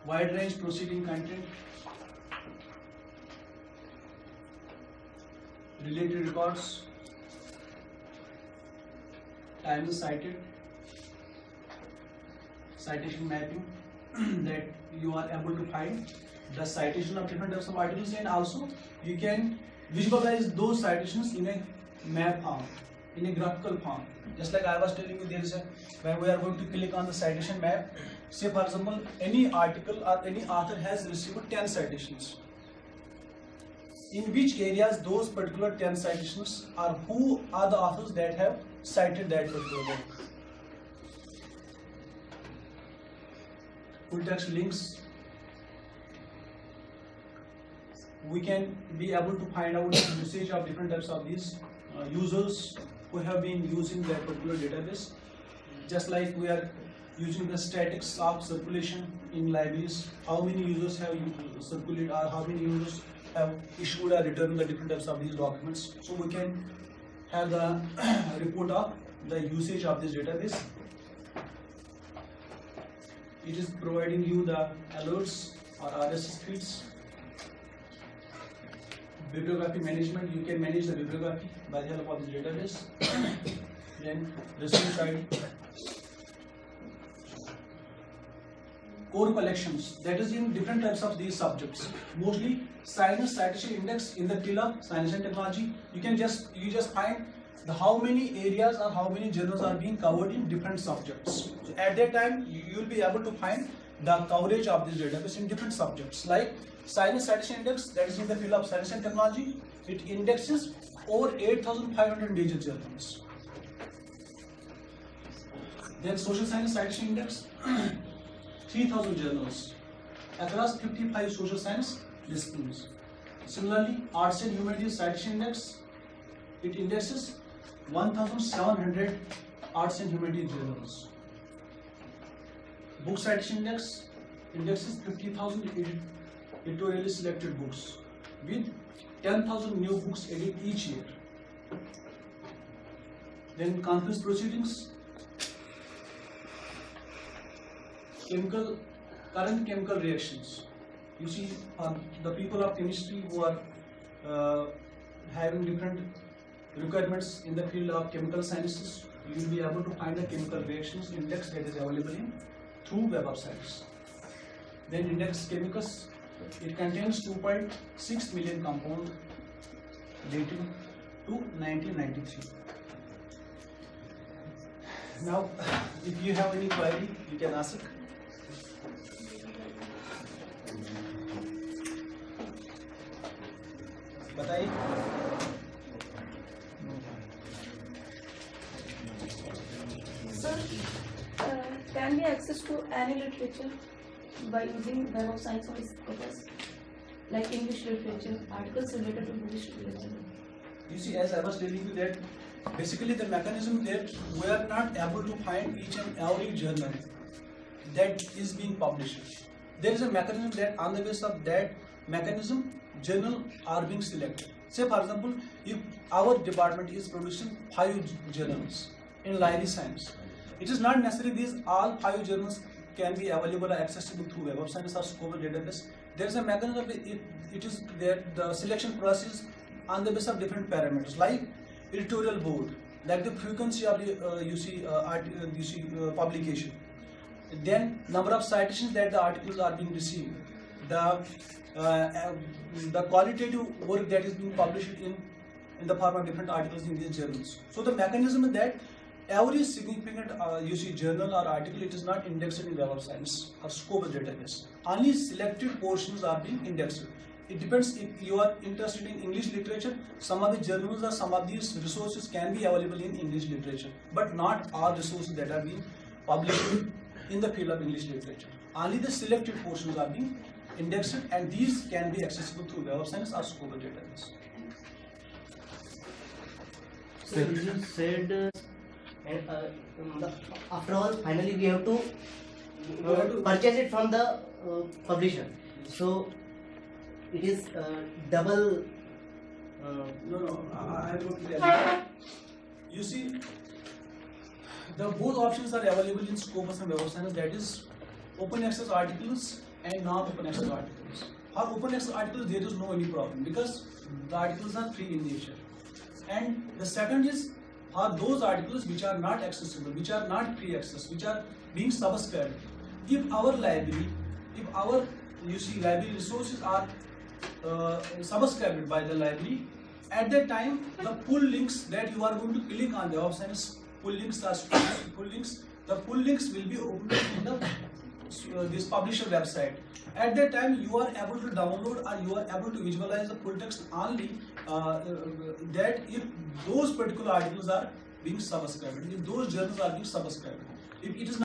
wide range proceeding content, related records, time is cited, citation mapping, that you are able to find the citation of different types of articles, and also you can visualize those citations in a map form, in a graphical form. Just like I was telling you, there is a, when we are going to click on the citation map, say for example, any article or any author has received 10 citations. In which areas those particular 10 citations are, who are the authors that have cited that particular work. Full text links. We can be able to find out the usage of different types of these users who have been using that particular database. Just like we are using the statistics of circulation in libraries, how many users have circulated or how many users have issued or returned the different types of these documents. So we can have the report of the usage of this database. It is providing you the alerts or RSS feeds. Bibliography management, you can manage the bibliography by the help of this database. Then resource ID. Core collections, that is in different types of these subjects. Mostly science citation index in the field of science and technology. You just find the how many areas or how many journals are being covered in different subjects. So at that time you will be able to find the coverage of this database in different subjects. Like science citation index, that is in the field of science and technology, it indexes over 8,500 major journals. Then social science citation index, 3,000 journals across 55 social science disciplines. Similarly, arts and humanities citation index, it indexes 1,700 arts and humanities journals. Book citation index indexes 50,000 editorially selected books with 10,000 new books added each year. Then conference proceedings, current chemical reactions. You see, the people of chemistry who are having different requirements in the field of chemical sciences, you will be able to find the chemical reactions index that is available through Web of Science. Then Index Chemicus, it contains 2.6 million compounds dating to 1993. Now, if you have any query, you can ask it. बताइए. Sir, can we access to any literature by using Web of Science or Scopus, like English literature, articles related to English literature? You see, as I was telling you that basically the mechanism that we are not able to find each and every journal that is being published. There is a mechanism that on the basis of that mechanism, journal are being selected. Say for example, if our department is producing 5 journals in library science, it is not necessary these all 5 journals can be available or accessible through Web of Science or Scopus database. There is a mechanism, it is that the selection process on the basis of different parameters like editorial board, like the frequency of the publication, then number of citations that the articles are being received, the qualitative work that is being published in the form of different articles in these journals. So the mechanism is that every significant journal or article, it is not indexed in Web of Science or Scopus database. Only selected portions are being indexed. It depends if you are interested in English literature. Some of the journals or some of these resources can be available in English literature, but not all resources that are being published in the field of English literature. Only the selected portions are being indexed, and these can be accessible through Web of Science or Scopus database. So you said, after all, finally we have to purchase it from the publisher. So it is double. No, I will tell you. You see, the both options are available in Scopus and Web of Science. That is, open access articles and non-open access articles. For open access articles, there is no any problem because the articles are free in nature. And the second is, for those articles which are not accessible, which are not free access, which are being subscribed. If our library, if our library resources are subscribed by the library, at that time the pull links that you are going to click on the Web of Science pull links are pull links. The pull links will be opened in the this publisher website. At that time, you are able to download or you are able to visualize the full text only that if those particular articles are being subscribed, if those journals are being subscribed. If it is not